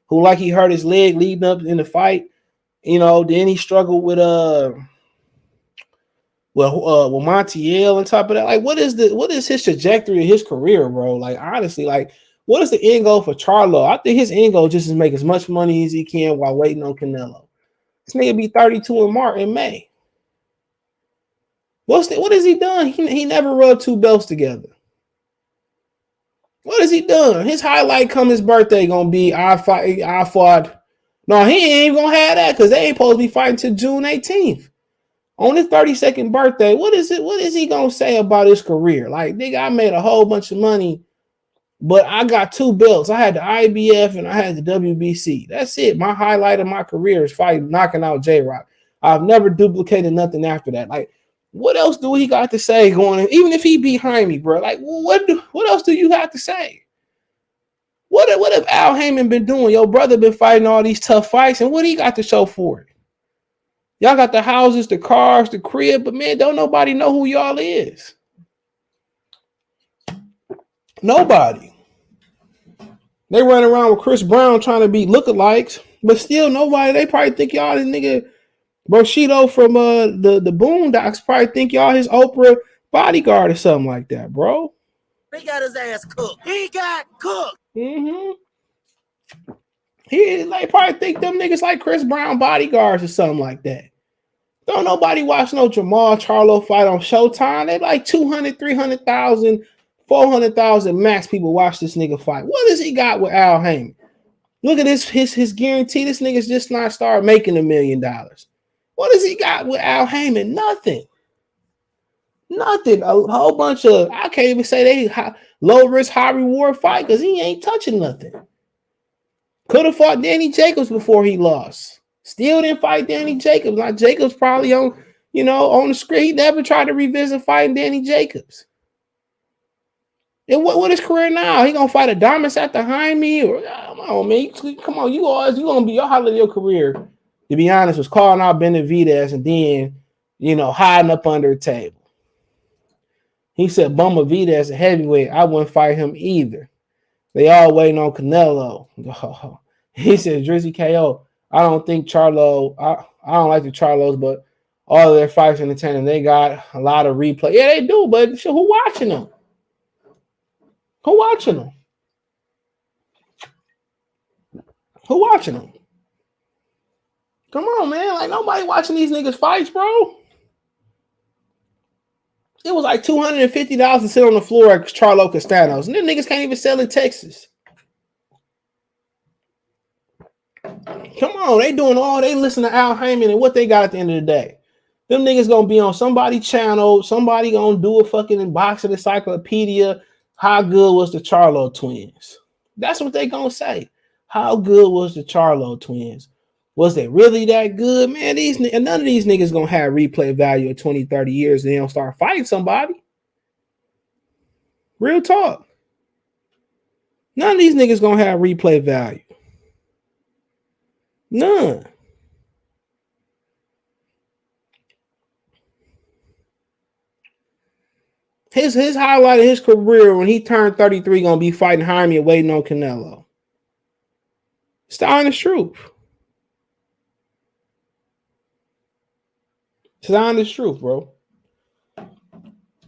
who he hurt his leg leading up in the fight. Then he struggled with Montiel on top of that. What is his trajectory of his career, bro? Honestly, what is the end goal for Charlo? I think his end goal just is make as much money as he can while waiting on Canelo. This nigga be 32 in May. What has he done? He never rubbed two belts together. What has he done? His highlight come his birthday gonna be I fought. No, he ain't even gonna have that because they ain't supposed to be fighting till June 18th. On his 32nd birthday, what is he gonna say about his career? Nigga, I made a whole bunch of money, but I got two belts. I had the IBF and I had the WBC. That's it. My highlight of my career is fighting, knocking out J-Rock. I've never duplicated nothing after that. What else do he got to say going in? Even if he beat Jaime, bro, what else do you have to say? What have Al Heyman been doing? Your brother been fighting all these tough fights, and what he got to show for it? Y'all got the houses, the cars, the crib, but man, don't nobody know who y'all is. Nobody. They run around with Chris Brown trying to be lookalikes, but still nobody. They probably think y'all this nigga Bushido from the Boondocks probably think y'all his Oprah bodyguard or something like that, bro.
He got his ass cooked. He got cooked.
Mm-hmm. They probably think them niggas like Chris Brown bodyguards or something like that. Don't nobody watch no Jamal Charlo fight on Showtime. They like 200, 300,000, 400,000 max people watch this nigga fight. What does he got with Al Heyman? Look at his guarantee. This nigga's just not started making $1 million. What does he got with Al Heyman? Nothing. Nothing. A whole bunch of, I can't even say they low risk, high reward fight because he ain't touching nothing. Could have fought Danny Jacobs before he lost. Still didn't fight Danny Jacobs. Now Jacobs probably on the script. He never tried to revisit fighting Danny Jacobs. And what his career now? He gonna fight Adames after Jaime? Or come on, man. Come on, you gonna be your highlight of your career. To be honest, was calling out Benavidez and then hiding up under a table. He said Benavidez a heavyweight. I wouldn't fight him either. They all waiting on Canelo. He said Drizzy KO. I don't think Charlo. I don't like the Charlos, but all of their fights entertaining. They got a lot of replay. Yeah, they do, but who watching them? Who watching them? Who watching them? Come on, man. Nobody watching these niggas fights, bro. It was like $250 to sit on the floor at Charlo Castanos. And them niggas can't even sell in Texas. Come on, they listen to Al Heyman and what they got at the end of the day. Them niggas gonna be on somebody's channel. Somebody gonna do a fucking boxing encyclopedia. How good was the Charlo twins? That's what they gonna say. How good was the Charlo twins? Was they really that good? Man, none of these niggas gonna have replay value of 20, 30 years and they don't start fighting somebody. Real talk. None of these niggas gonna have replay value. None.
His highlight of his career when he turned 33 gonna be fighting Jaime and waiting on Canelo. It's the honest truth. It's the honest truth, bro.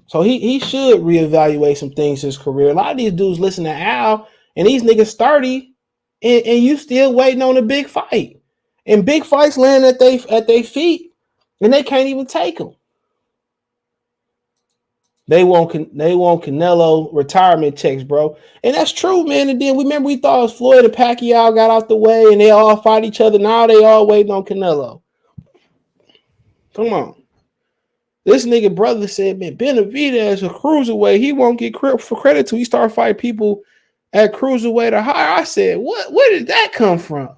So he should reevaluate some things in his career. A lot of these dudes listen to Al, and these niggas 30, and you still waiting on a big fight. And big fights land at their feet, and they can't even take them. They want Canelo retirement checks, bro. And that's true, man. And then we thought it was Floyd and Pacquiao got out the way and they all fight each other. Now they all waiting on Canelo. Come on. This nigga brother said, man, Benavidez a cruiserweight. He won't get credit till he start fighting people at cruiserweight or higher. I said, what? Where did that come from?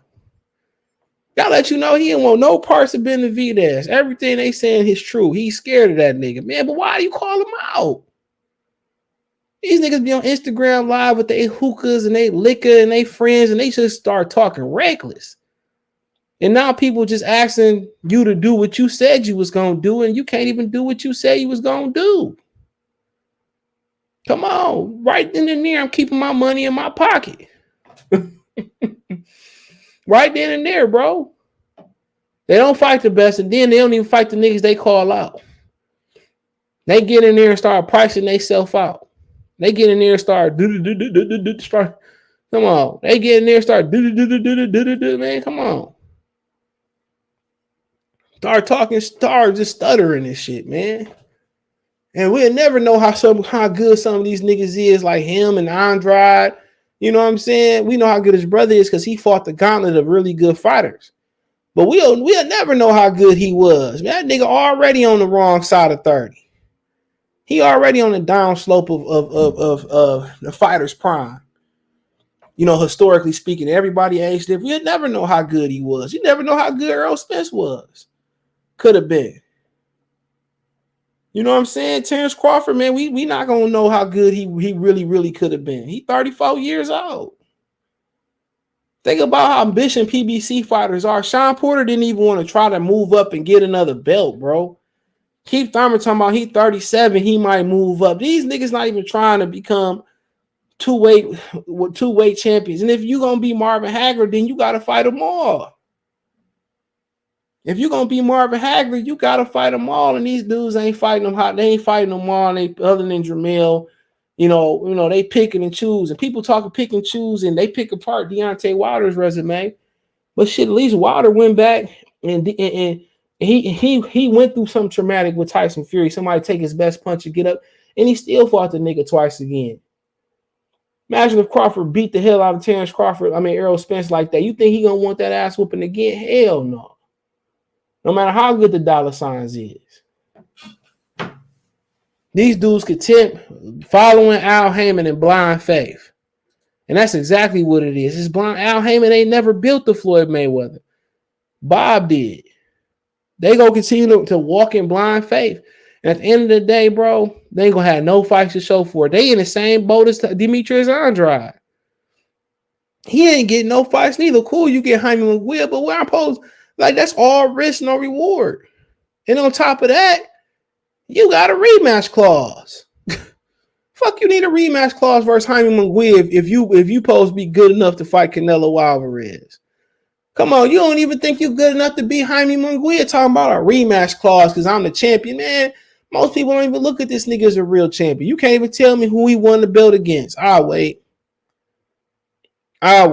Gotta let you know he didn't want no parts of Benavidez. Everything they saying is true. He's scared of that nigga. Man, but why do you call him out? These niggas be on Instagram live with their hookahs and they liquor and they friends and they just start talking reckless. And now people just asking you to do what you said you was going to do and you can't even do what you said you was going to do. Come on. Right then and there, I'm keeping my money in my pocket. Right then and there, bro. They don't fight the best, and then they don't even fight the niggas they call out. They get in there and start pricing themselves out. They get in there and start come on. They get in there and start man, come on. Start talking, start just stuttering and shit, man. And we'll never know how good some of these niggas is, like him and Andrade. You know what I'm saying? We know how good his brother is because he fought the gauntlet of really good fighters. But we'll never know how good he was. Man, that nigga already on the wrong side of 30. He already on the down slope of the fighter's prime. You know, historically speaking, everybody aged different. You'll never know how good he was. You never know how good Errol Spence was. Could have been. You know what I'm saying? Terrence Crawford, man, we not going to know how good he really, really could have been. He 34 years old. Think about how ambitious PBC fighters are. Sean Porter didn't even want to try to move up and get another belt, bro. Keith Thurman talking about he 37, he might move up. These niggas not even trying to become two-weight champions. And if you're going to be Marvin Hagler, then you got to fight them all. If you're going to be Marvin Hagler, you got to fight them all. And these dudes ain't fighting them hot. They ain't fighting them all. Other than Jamel, you know, they picking and choose. And people talking pick and choose, and they pick apart Deontay Wilder's resume. But shit, at least Wilder went back and he went through something traumatic with Tyson Fury. Somebody take his best punch and get up, and he still fought the nigga twice again. Imagine if Crawford beat the hell out of Errol Spence like that. You think he gonna want that ass whooping again? Hell no. No matter how good the dollar signs is. These dudes could tip following Al Heyman in blind faith. And that's exactly what it is. It's blind. Al Heyman ain't never built the Floyd Mayweather. Bob did. They gonna continue to walk in blind faith. And at the end of the day, bro, they ain't gonna have no fights to show for it. They in the same boat as Demetrius Andrade. He ain't getting no fights neither. Cool, you get Jaime Munguia, but where I'm supposed, like, that's all risk, no reward. And on top of that, you got a rematch clause. Fuck, you need a rematch clause versus Jaime Munguia if you supposed to be good enough to fight Canelo Alvarez. Come on, you don't even think you're good enough to beat Jaime Munguia talking about a rematch clause because I'm the champion, man. Most people don't even look at this nigga as a real champion. You can't even tell me who he won the belt against. I'll wait. I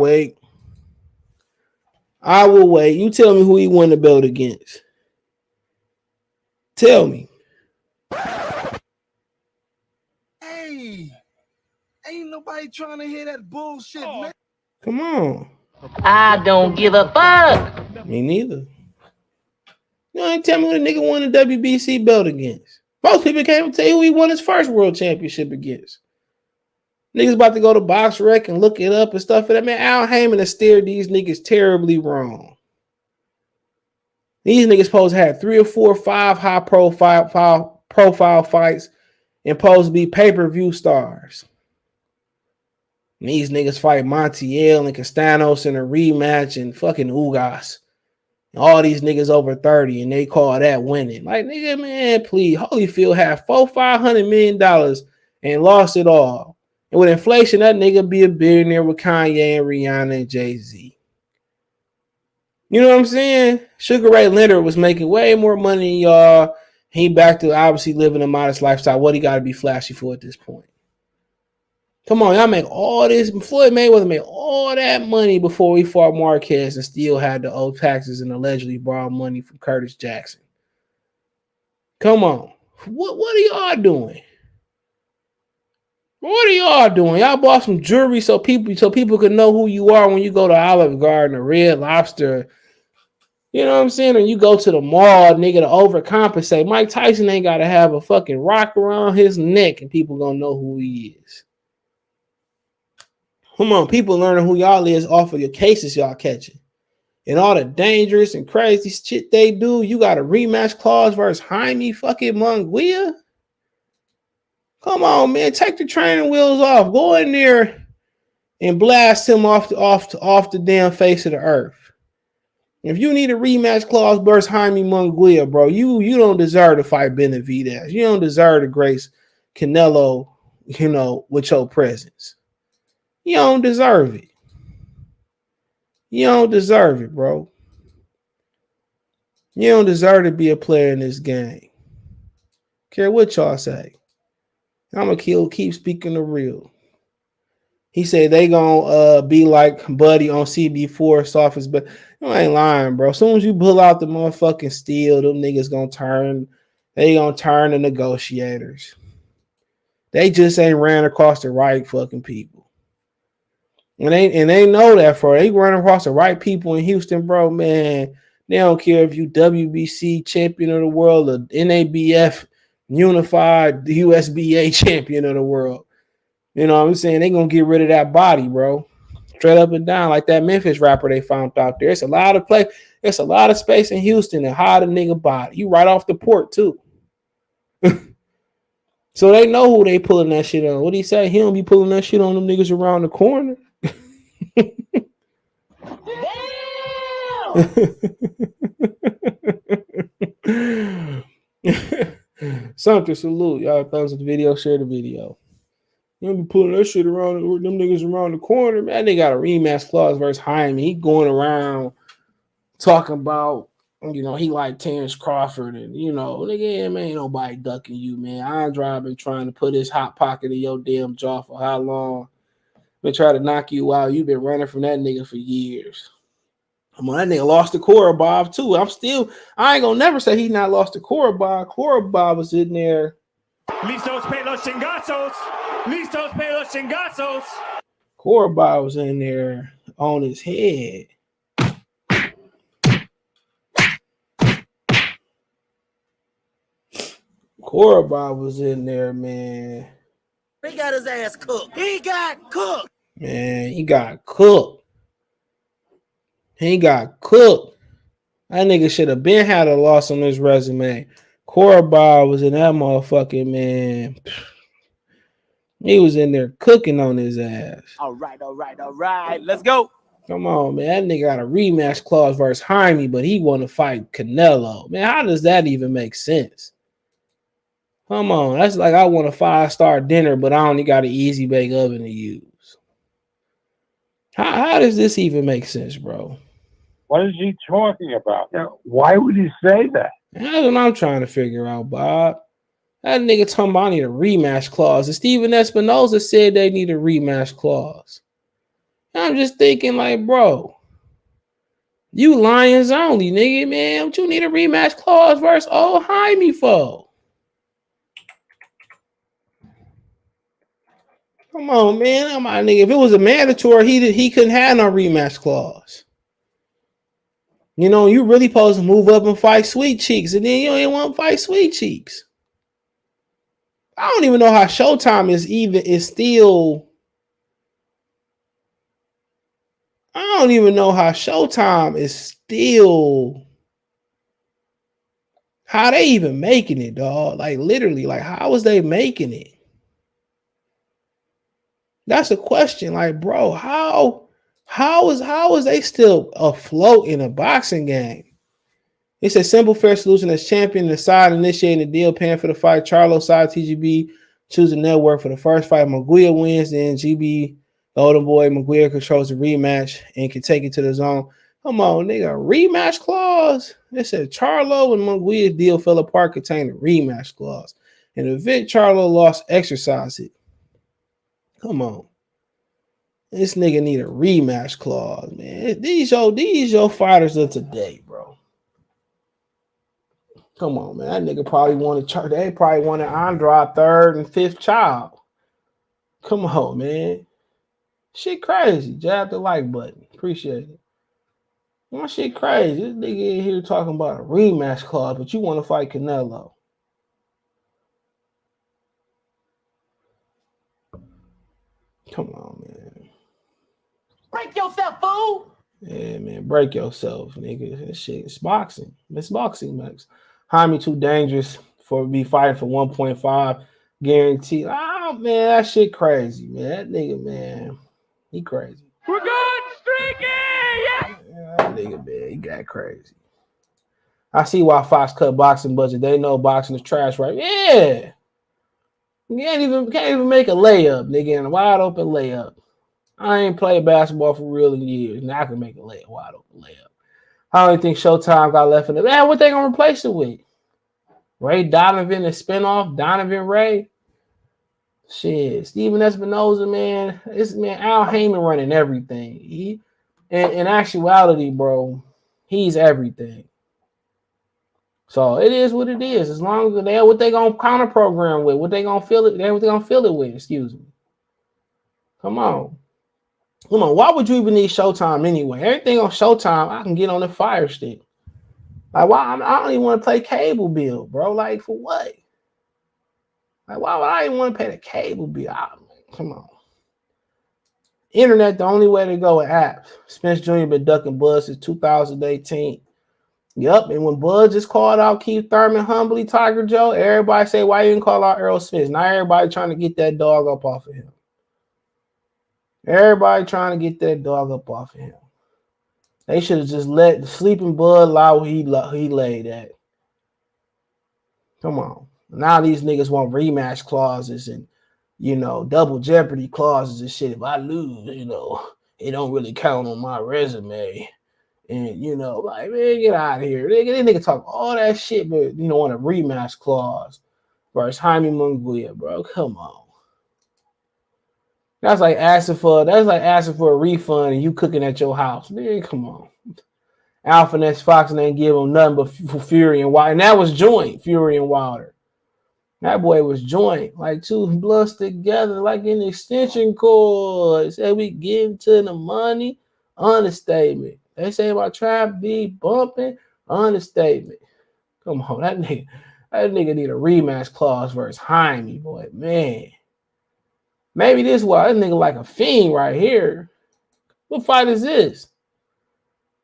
will wait. You tell me who he won the belt against. Tell me.
Hey, ain't nobody trying to hear that bullshit, man.
Come on.
I don't give a fuck.
Me neither. You ain't tell me who the nigga won the WBC belt against. Most people can't even tell you who he won his first world championship against. Niggas about to go to BoxRec and look it up and stuff. And man, Al Heyman has steered these niggas terribly wrong. These niggas supposed to have 3 or 4 or 5 high profile fights and supposed to be pay-per-view stars. And these niggas fight Montiel and Castanos in a rematch and fucking Ugas All these niggas over 30 and they call that winning. Like, nigga, man, please. Holyfield had $500 million and lost it all. And with inflation, that nigga be a billionaire with Kanye and Rihanna and Jay-Z. You know what I'm saying? Sugar Ray Leonard was making way more money than y'all. He back to obviously living a modest lifestyle. What he got to be flashy for at this point? Come on, y'all make all this. Floyd Mayweather made all that money before he fought Marquez and still had to owe taxes and allegedly borrow money from Curtis Jackson. Come on. What are y'all doing? What are y'all doing? Y'all bought some jewelry so people could know who you are when you go to Olive Garden or Red Lobster. You know what I'm saying? And you go to the mall, nigga, to overcompensate. Mike Tyson ain't got to have a fucking rock around his neck and people gonna know who he is. Come on, people learning who y'all is off of your cases y'all catching. And all the dangerous and crazy shit they do. You got a rematch clause versus Jaime fucking Munguia? Come on, man. Take the training wheels off. Go in there and blast him off the damn face of the earth. If you need a rematch clause versus Jaime Munguia, bro, you don't deserve to fight Benavidez. You don't deserve to grace Canelo, with your presence. You don't deserve it. You don't deserve it, bro. You don't deserve to be a player in this game. Care what y'all say. I'm going to keep speaking the real. He said they going to be like Buddy on CB4 office, but you ain't lying, bro. As soon as you pull out the motherfucking steel, them niggas going to turn. They going to turn to negotiators. They just ain't ran across the right fucking people. And they know that for they run across the right people in Houston, bro, man. They don't care if you WBC champion of the world or NABF unified USBA champion of the world. You know what I'm saying? They gonna get rid of that body, bro. Straight up and down, like that Memphis rapper they found out there. It's a lot of play. It's a lot of space in Houston to hide a nigga body. You right off the port too. So they know who they pulling that shit on. What he say? He don't be pulling that shit on them niggas around the corner. Something salute. Y'all thumbs up the video, share the video. You don't be pulling that shit around them niggas around the corner. Man, they got a rematch clause versus Jaime. He going around talking about, he like Terrence Crawford and, nigga, yeah, man, ain't nobody ducking you, man. Andre been trying to put his hot pocket in your damn jaw for how long? Been trying to knock you out. You been running from that nigga for years. Come on, that nigga lost to Korobov too. I ain't gonna never say he not lost to Korobov. Korobov was in there.
Listos pe los chingazos. Listos pe los chingazos.
Korobov was in there on his head. Korobov was in there, man.
He got his ass cooked. He got cooked.
Man, he got cooked. He got cooked. That nigga should have been had a loss on his resume. Korobov was in that motherfucking, man. He was in there cooking on his ass.
All right. Let's go.
Come on, man. That nigga got a rematch clause versus Jaime, but he want to fight Canelo. Man, how does that even make sense? Come on. That's like I want a 5-star dinner, but I only got an easy bake oven to use. How does this even make sense, bro?
What is he talking about? Why would he say that?
That's what I'm trying to figure out, Bob. That nigga talking about I need a rematch clause. And Steven Espinoza said they need a rematch clause. And I'm just thinking like, bro, you Lions only, nigga, man. What you need a rematch clause versus old Jaime for? Come on, man. My nigga, if it was a mandatory, he couldn't have no rematch clause. You really supposed to move up and fight Sweet Cheeks, and then you ain't want to fight Sweet Cheeks. I don't even know how Showtime is still. I don't even know how Showtime is still. How they even making it, dog? Like literally, like how was they making it? That's a question. Like, bro, how is they still afloat in a boxing game? It's a simple, fair solution as champion. The side initiating the deal, paying for the fight. Charlo side TGB choosing network for the first fight. Munguia wins, then GB, the older boy, Munguia controls the rematch and can take it to the zone. Come on, nigga, rematch clause. It said Charlo and Munguia's deal fell apart, containing a rematch clause. And the event Charlo lost, exercise it. Come on. This nigga need a rematch clause, man. These your fighters of today, bro. Come on, man. That nigga probably wanted they probably wanted Andrade third and fifth child. Come on, man. Shit crazy. Jab the like button. Appreciate it. My shit crazy. This nigga in here talking about a rematch clause, but you want to fight Canelo. Come on, man.
Break yourself, fool!
Yeah, man. Break yourself, nigga. This shit is boxing. It's boxing, Max. Jaime too dangerous for be fighting for 1.5 guaranteed. Oh, man, that shit crazy, man. That nigga, man, he crazy.
We're good, streaky! Yeah!
That nigga, man, he got crazy. I see why Fox cut boxing budget. They know boxing is trash, right? Yeah. You can't even make a layup, nigga, in a wide open layup. I ain't played basketball for real in years. Now I can make a wide open layup. I don't even think Showtime got left in it. Man, what they gonna replace it with? Ray Donovan, a spinoff, Donovan Ray. Shit, Steven Espinoza, man. Al Heyman running everything. In actuality, bro, he's everything. So it is what it is. As long as they what they gonna counter program with, what they gonna fill it, what they gonna fill it with. Excuse me. Come on. Why would you even need Showtime anyway? Everything on Showtime, I can get on the Fire Stick. Like, why? I don't even want to play cable bill, bro. Like, for what? Like, why would I even want to pay the cable bill? Come on. Internet, the only way to go with apps. Spence Jr. been ducking Buzz since 2018. Yup, and when Buzz just called out Keith Thurman humbly, Tiger Joe, everybody say, why you didn't call out Errol Spence? Now everybody trying to get that dog up off of him. Everybody trying to get that dog up off of him. They should have just let the sleeping Bud lie where he laid at. Come on. Now these niggas want rematch clauses and, double jeopardy clauses and shit. If I lose, it don't really count on my resume. And, like, man, get out of here. They nigga talk all that shit, but, want a rematch clause versus Jaime Munguia, bro. Come on. That's like asking for a refund and you cooking at your house. Man, come on. Alpha Ness Fox and ain't give him nothing but Fury and Wilder. And that was joint, Fury and Wilder. That boy was joint, like two bloods together, like an extension cord. Say we give to the money, understatement. They say about trap be bumping, understatement. Come on, that nigga need a rematch clause versus Jaime, boy, man. Maybe this why that nigga like a fiend right here. What fight is this?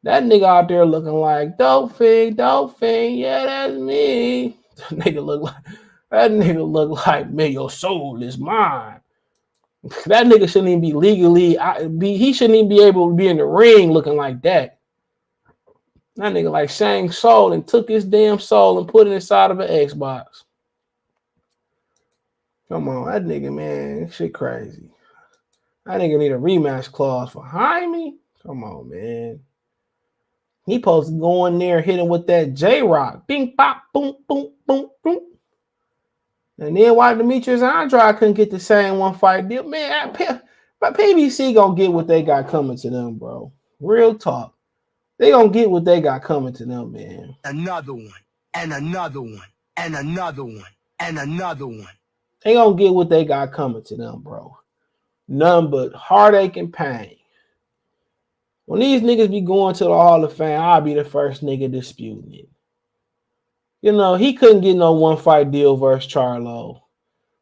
That nigga out there looking like dope fiend, yeah, that's me. That nigga look like, man, your soul is mine. That nigga shouldn't even be legally, he shouldn't even be able to be in the ring looking like that. That nigga like Shang Soul and took his damn soul and put it inside of an Xbox. Come on, that nigga, man, shit crazy. That nigga need a rematch clause for Jaime. Come on, man. He supposed to go in there hit him with that J-Rock. Bing, pop, boom, boom, boom, boom. And then why Demetrius Andrade couldn't get the same one fight deal? Man, but PBC gonna get what they got coming to them, bro. Real talk. They gonna get what they got coming to them, man.
Another one, and another one, and another one, and another one.
They gonna get what they got coming to them, bro. None but heartache and pain. When these niggas be going to the Hall of Fame, I'll be the first nigga disputing it. He couldn't get no one-fight deal versus Charlo,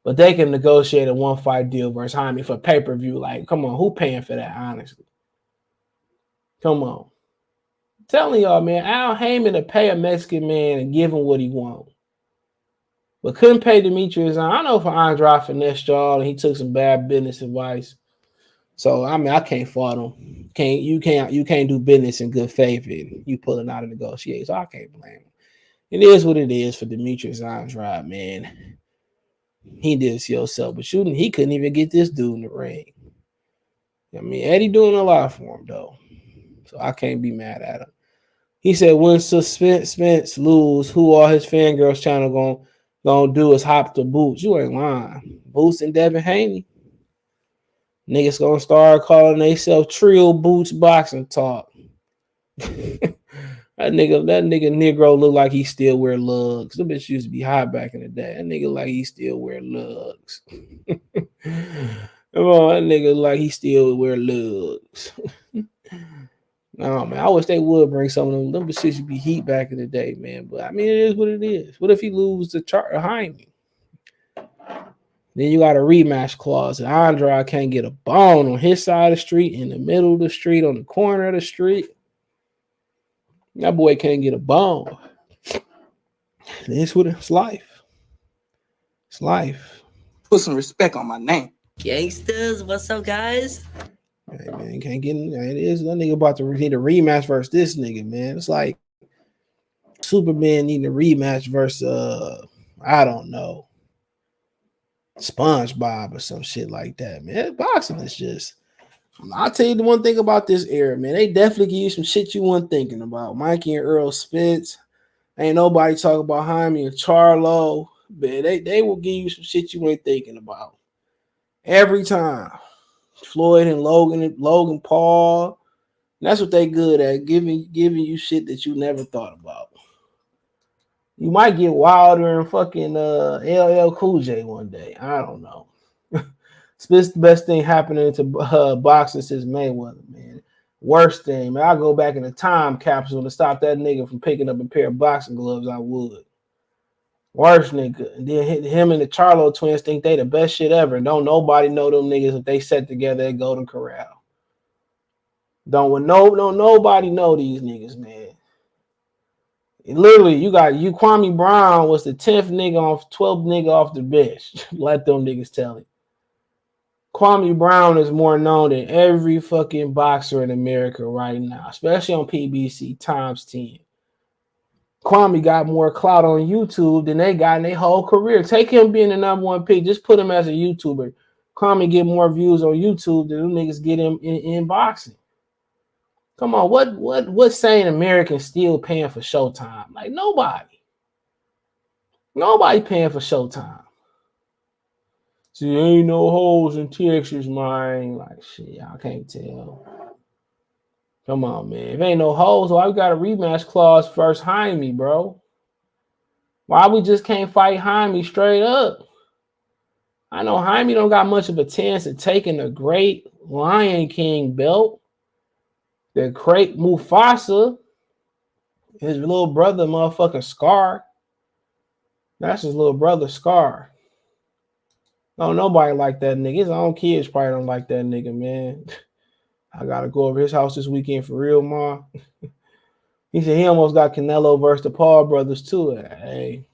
but they can negotiate a one-fight deal versus Jaime for pay-per-view. Like, come on, who paying for that, honestly? Come on. I'm telling y'all, man, Al Heyman to pay a Mexican man and give him what he wants. But couldn't pay Demetrius. I know for Andrade finessed y'all and he took some bad business advice. So I mean, I can't fault him. You can't do business in good faith and you pulling out of negotiations. So I can't blame him. It is what it is for Demetrius Andrade, man. He did it to yourself, but shooting, he couldn't even get this dude in the ring. I mean, Eddie doing a lot for him though, so I can't be mad at him. He said, when Spence lose, who all his fangirls channel gonna do is hop the Boots. You ain't lying. Boots and Devin Haney. Niggas gonna start calling themselves Trio Boots Boxing Talk. That nigga Negro look like he still wear lugs. Them bitch used to be hot back in the day. That nigga like he still wear lugs. Come on, that nigga like he still wear lugs. No, man, I wish they would bring some of them. Them shit used to be heat back in the day, man. But I mean, it is what it is. What if he lose the chart behind me? Then you got a rematch clause, and Andrade can't get a bone on his side of the street, in the middle of the street, on the corner of the street. That boy can't get a bone. It's what it's life. It's life.
Put some respect on my name.
Gangsters, what's up, guys?
Hey, man, can't get in. It is that nigga about to need a rematch versus this nigga, man. It's like Superman needing a rematch versus I don't know, SpongeBob or some shit like that, man. Boxing is just. I'll tell you the one thing about this era, man. They definitely give you some shit you weren't thinking about. Mikey and Errol Spence. Ain't nobody talk about Jaime and Charlo. Man, they will give you some shit you ain't thinking about. Every time. Floyd and Logan Paul. That's what they good at, giving you shit that you never thought about. You might get Wilder and fucking LL Cool J one day. I don't know. It's the best thing happening to boxing since Mayweather, man. Worst thing, man. I go back in the time capsule to stop that nigga from picking up a pair of boxing gloves. I would. Worst nigga. And then him and the Charlo twins think they the best shit ever. And don't nobody know them niggas if they set together at Golden Corral. Don't nobody know these niggas, man. And literally, you Kwame Brown was the 10th nigga off, 12th nigga off the bench. Let them niggas tell it. Kwame Brown is more known than every fucking boxer in America right now, especially on PBC times 10. Kwame got more clout on YouTube than they got in their whole career. Take him being the number one pick, just put him as a YouTuber. Kwame get more views on YouTube than them niggas get him in boxing. Come on, what sane American still paying for Showtime? Like nobody. Nobody paying for Showtime. See, ain't no holes in Texas, man. Like, shit, I can't tell. Come on, man. If ain't no holes, why we got a rematch clause first Jaime, bro? Why we just can't fight Jaime straight up? I know Jaime don't got much of a chance of taking the great Lion King belt. The great Mufasa. His little brother, motherfucking Scar. That's his little brother, Scar. No, nobody like that nigga. His own kids probably don't like that nigga, man. I gotta go over his house this weekend for real, ma. He said he almost got Canelo versus the Paul brothers too. Hey,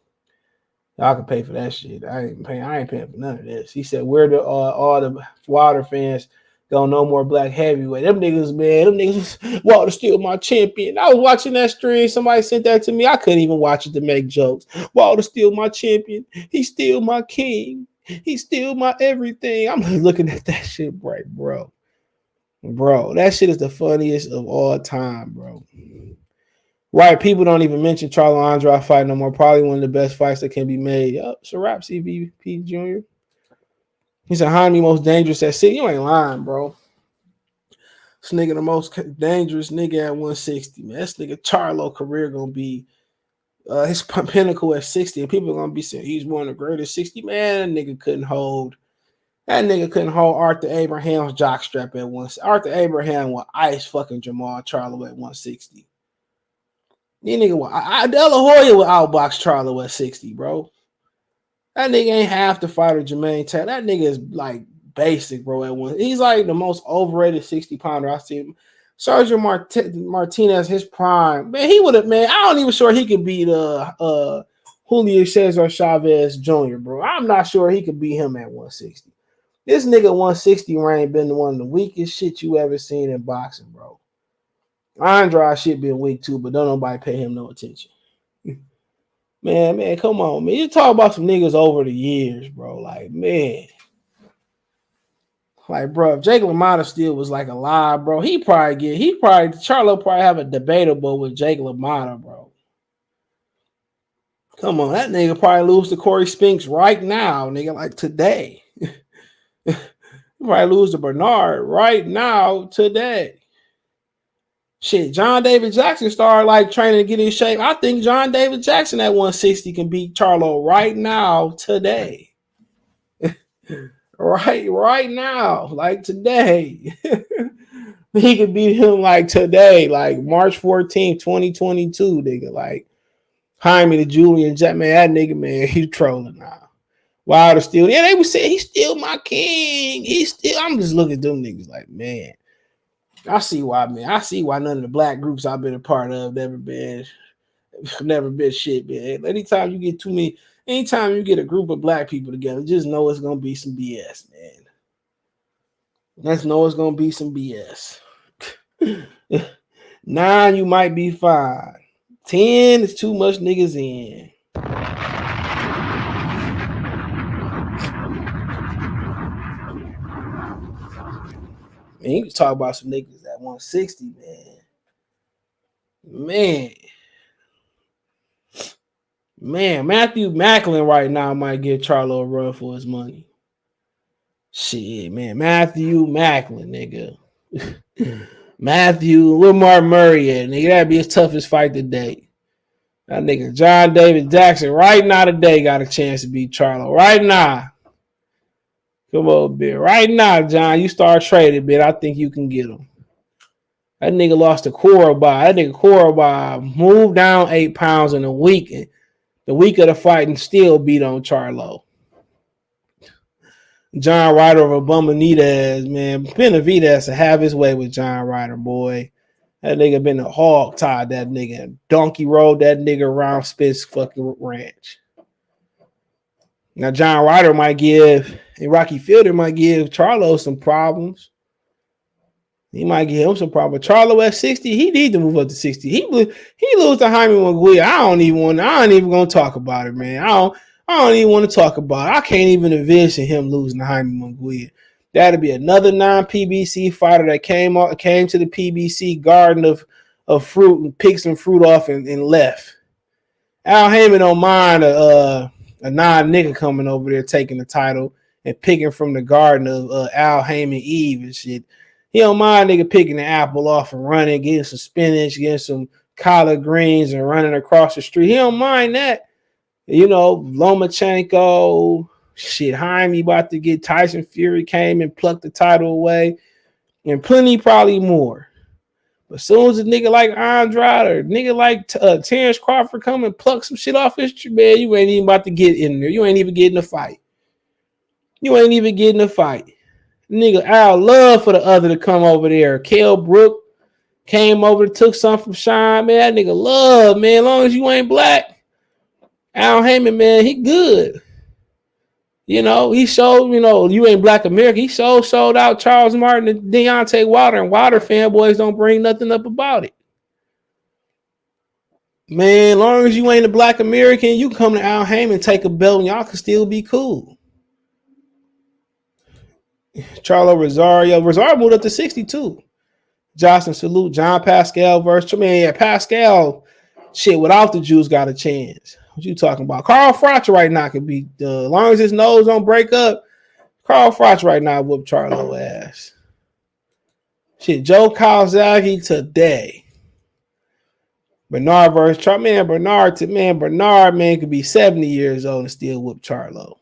y'all can pay for that shit. I ain't paying for none of this. He said, where do all the Wilder fans go? No more black heavyweight. Them niggas, man. Them niggas, Wilder still my champion. I was watching that stream. Somebody sent that to me. I couldn't even watch it to make jokes. Wilder still my champion. He's still my king. He's still my everything. I'm looking at that shit, right, bro. Bro, that shit is the funniest of all time, bro. Right, people don't even mention Charlo Andrade fight no more. Probably one of the best fights that can be made. Yup, it's a wrap, CVP Jr. He's a Jaime most dangerous at 6. You ain't lying, bro. This nigga the most dangerous nigga at 160, man. This nigga Charlo career gonna be his pinnacle at 60, and people are gonna be saying he's one of the greatest 60. Man, that nigga couldn't hold Arthur Abraham's jockstrap at 160. Arthur Abraham will ice fucking Jamal Charlo at 160. These nigga, De La Hoya will outbox Charlo at 60, bro. That nigga ain't half the fighter Jermaine Taylor. That nigga is like basic, bro. At one, he's like the most overrated 60-pounder I see. Sergio Martinez, his prime, man, he would have, man. I don't even sure he could beat Julio Cesar Chavez Jr., bro. I'm not sure he could beat him at 160. This nigga 160 reign been one of the weakest shit you ever seen in boxing, bro. Andrade shit been weak too, but don't nobody pay him no attention. Man, come on, man. You talk about some niggas over the years, bro. Like, man. Like, bro, if Jake LaMotta still was like alive, bro, Charlo probably have a debatable with Jake LaMotta, bro. Come on, that nigga probably lose to Corey Spinks right now, nigga, like today. Probably lose to Bernard right now, today. Shit, John David Jackson started like training to get in shape. I think John David Jackson at 160 can beat Charlo right now, today. right now, like today. He could beat him like today, like March 14th, 2022, nigga. Like Jaime the Julian Jack, man, that nigga, man, he's trolling now. Wilder still, yeah, they would say he's still my king. I'm just looking at them niggas like, man. I see why none of the black groups I've been a part of never been shit, man. Anytime you get a group of black people together, just know it's gonna be some BS, man. Just know it's gonna be some BS. 9, you might be fine. 10 is too much niggas in. Man, you can talk about some niggas at 160, man. Man, Matthew Macklin right now might give Charlo a run for his money. Shit, man. Matthew Macklin, nigga. Matthew, where Mark Murray at, nigga? That'd be his toughest fight today. That nigga John David Jackson right now today got a chance to beat Charlo. Right now. Come on, bit. Right now, John, you start trading, bit. I think you can get him. That nigga lost to Korobai. That nigga Korobai moved down 8 pounds in a week. The week of the fight and still beat on Charlo. John Ryder over Benavidez, man. Benavidez to have his way with John Ryder, boy. That nigga been a hog tied that nigga. Donkey rode that nigga around Spence fucking ranch. Now, John Ryder might give, and Rocky Fielder might give Charlo some problems. He might give him some problems. Charlo at 60, he need to move up to 60. He lose to Jaime Munguia. I ain't even gonna talk about it, man. I don't even want to talk about it. I can't even envision him losing to Jaime Munguia. That'd be another non-PBC fighter that came to the PBC garden of fruit and picked some fruit off and left. Al Haymon don't mind a non-nigga coming over there taking the title and picking from the garden of Al Haymon Eve and shit. He don't mind nigga picking the apple off and running, getting some spinach, getting some collard greens and running across the street. He don't mind that. You know, Lomachenko, shit, Jaime about to get Tyson Fury came and plucked the title away. And plenty probably more. But as soon as a nigga like Andrade or nigga like Terrence Crawford come and pluck some shit off his tree, man, you ain't even about to get in there. You ain't even getting a fight. Nigga, Al love for the other to come over there. Kell Brook came over, took something from Sean, man. That nigga love, man. As long as you ain't black, Al Haymon, man, he good. You know, he showed, you ain't black America. He sold out Charles Martin and Deontay Wilder, and Wilder fanboys don't bring nothing up about it. Man, as long as you ain't a black American, you come to Al Haymon, take a belt, and y'all can still be cool. Charlo Rosario moved up to 62. Jocelyn Salute, John Pascal versus Pascal. Shit, without the Jews got a chance. What you talking about? Carl Froch right now could be, as long as his nose don't break up, Carl Froch right now whoop Charlo ass. Shit, Joe Calzaghe today. Bernard versus Charlo. Bernard could be 70 years old and still whoop Charlo.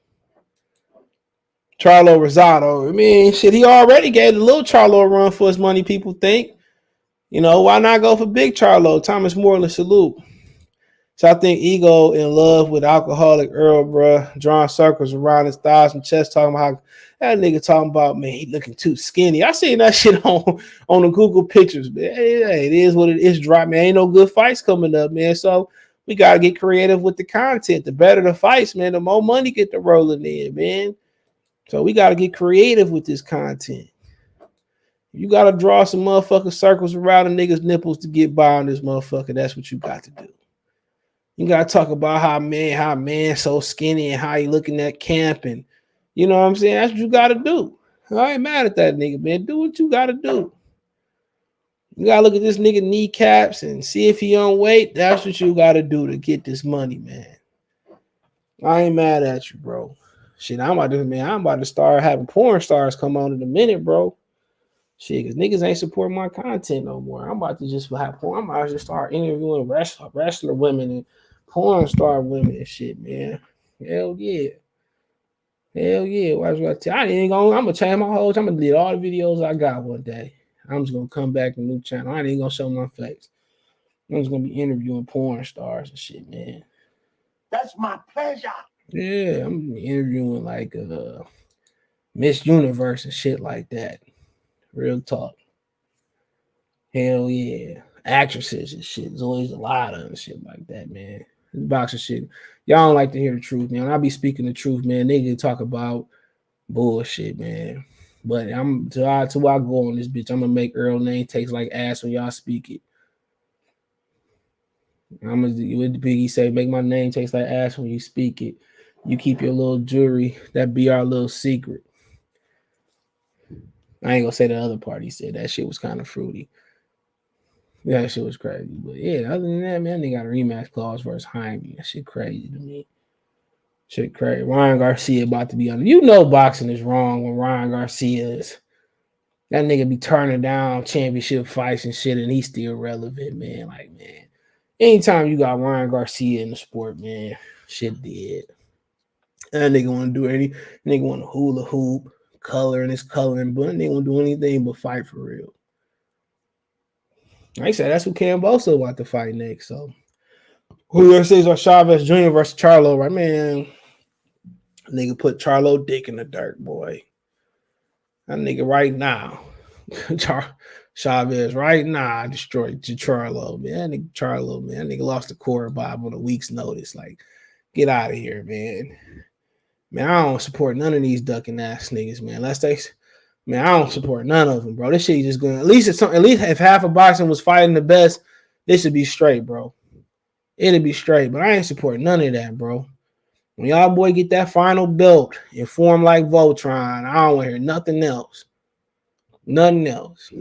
Charlo Rosado. He already gave the little Charlo a run for his money, people think. Why not go for big Charlo? Thomas Moreland, salute. So I think Ego in love with alcoholic Earl, bruh, drawing circles around his thighs and chest, talking about how that nigga talking about, man, he looking too skinny. I seen that shit on the Google pictures, man. Hey, it is what it is. Drop, man. Ain't no good fights coming up, man. So we gotta get creative with the content. The better the fights, man, the more money get to rolling in, man. So we got to get creative with this content. You got to draw some motherfucking circles around a nigga's nipples to get by on this motherfucker. That's what you got to do. You got to talk about how man so skinny and how he looking at camp and you know what I'm saying? That's what you got to do. I ain't mad at that nigga, man. Do what you got to do. You got to look at this nigga kneecaps and see if he on weight. That's what you got to do to get this money, man. I ain't mad at you, bro. Shit, I'm about to start having porn stars come on in a minute, bro. Shit, because niggas ain't supporting my content no more. I'm about to just have porn. I'm about to just start interviewing wrestler women and porn star women and shit, man. Hell yeah. Hell yeah. I'm gonna change my whole. I'm gonna delete all the videos I got one day. I'm just gonna come back to a new channel. I ain't even gonna show my face. I'm just gonna be interviewing porn stars and shit, man.
That's my pleasure.
Yeah, I'm interviewing like Miss Universe and shit like that. Real talk. Hell yeah. Actresses and shit. There's always a lot of and shit like that, man. This boxing shit. Y'all don't like to hear the truth, man. I be speaking the truth, man. Nigga talk about bullshit, man. But till I go on this bitch, I'm gonna make Earl name taste like ass when y'all speak it. I'm gonna do what the Biggie say, make my name taste like ass when you speak it. You keep your little jewelry, that be our little secret. I ain't gonna say the other part he said. That shit was kind of fruity. Yeah, that shit was crazy. But yeah, other than that, man, they got a rematch clause versus Jaime. That shit crazy to me. Shit crazy. Ryan Garcia about to be on. You know boxing is wrong when Ryan Garcia is. That nigga be turning down championship fights and shit, and he's still relevant, man. Like, man, anytime you got Ryan Garcia in the sport, man, shit dead. That nigga want to do nigga want to hula hoop, color in his coloring, but they won't do anything but fight for real. Like I said, that's what Cambosa about to fight next. So Julio Cesar Chavez Jr. versus Charlo, right, man? Nigga put Charlo dick in the dirt, boy. That nigga right now. Chavez right now destroyed Charlo, man. That nigga Charlo, man. That nigga lost the core Bob on a week's notice. Like, get out of here, man. Man, I don't support none of these ducking ass niggas, man. Man, I don't support none of them, bro. This shit just going. At least if half of boxing was fighting the best, this should be straight, bro. It'd be straight, but I ain't supporting none of that, bro. When y'all boy get that final belt and form like Voltron, I don't want to hear nothing else. Nothing else.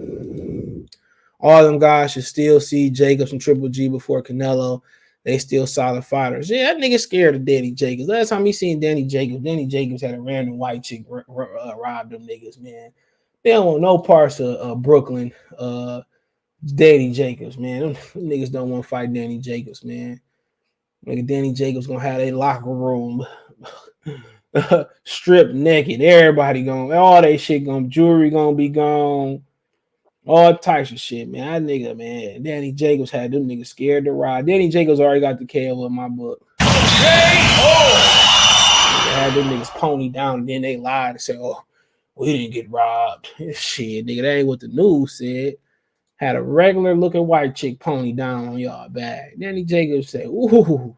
All them guys should still see Jacobs and Triple G before Canelo. They still solid fighters. Yeah, that nigga scared of Danny Jacobs. Last time he seen Danny Jacobs had a random white chick rob them niggas, man. They don't want no parts of Brooklyn. Danny Jacobs, man. Them niggas don't want to fight Danny Jacobs, man. Nigga, Danny Jacobs gonna have a locker room stripped naked. Everybody gonna, all that shit gonna, jewelry gonna be gone. All types of shit, man. That nigga, man. Danny Jacobs had them niggas scared to ride. Danny Jacobs already got the KO in my book. They had them niggas pony down and then they lied and said, oh, we didn't get robbed. Shit, nigga, that ain't what the news said. Had a regular looking white chick pony down on y'all back. Danny Jacobs said, ooh,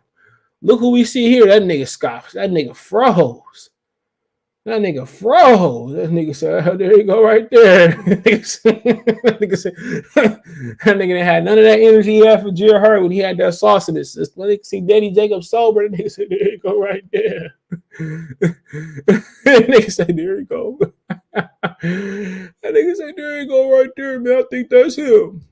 look who we see here. That nigga scoffs. That nigga froze. That nigga froze. That nigga said, oh, there you go right there. That nigga had none of that energy he had for Jill Hurt when he had that sauce in his system. When they see Danny Jacobs sober, that nigga said, there you go right there. That nigga said, there you go. That nigga said, there you go right there, man. I think that's him.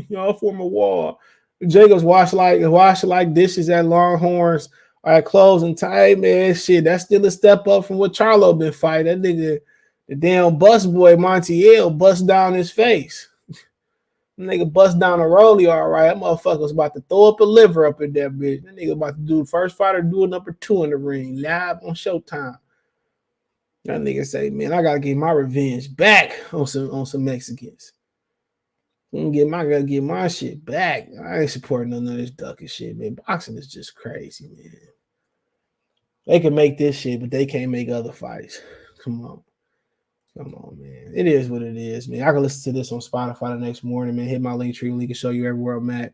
Y'all form a wall. Jacobs wash like dishes at Longhorns. All right, closing time, man. Shit, that's still a step up from what Charlo been fighting. That nigga, the damn bus boy Montiel bust down his face. Nigga bust down a rollie, all right. That motherfucker was about to throw up a liver up in that bitch. That nigga about to do the first fighter doing number 2 in the ring, live on Showtime. That nigga say, man, I gotta get my revenge back on some Mexicans. I gotta get my shit back. I ain't supporting none of this ducking shit, man. Boxing is just crazy, man. They can make this shit, but they can't make other fights. Come on, man. It is what it is, man. I can listen to this on Spotify the next morning, man. Hit my link tree. We can show you everywhere I'm at.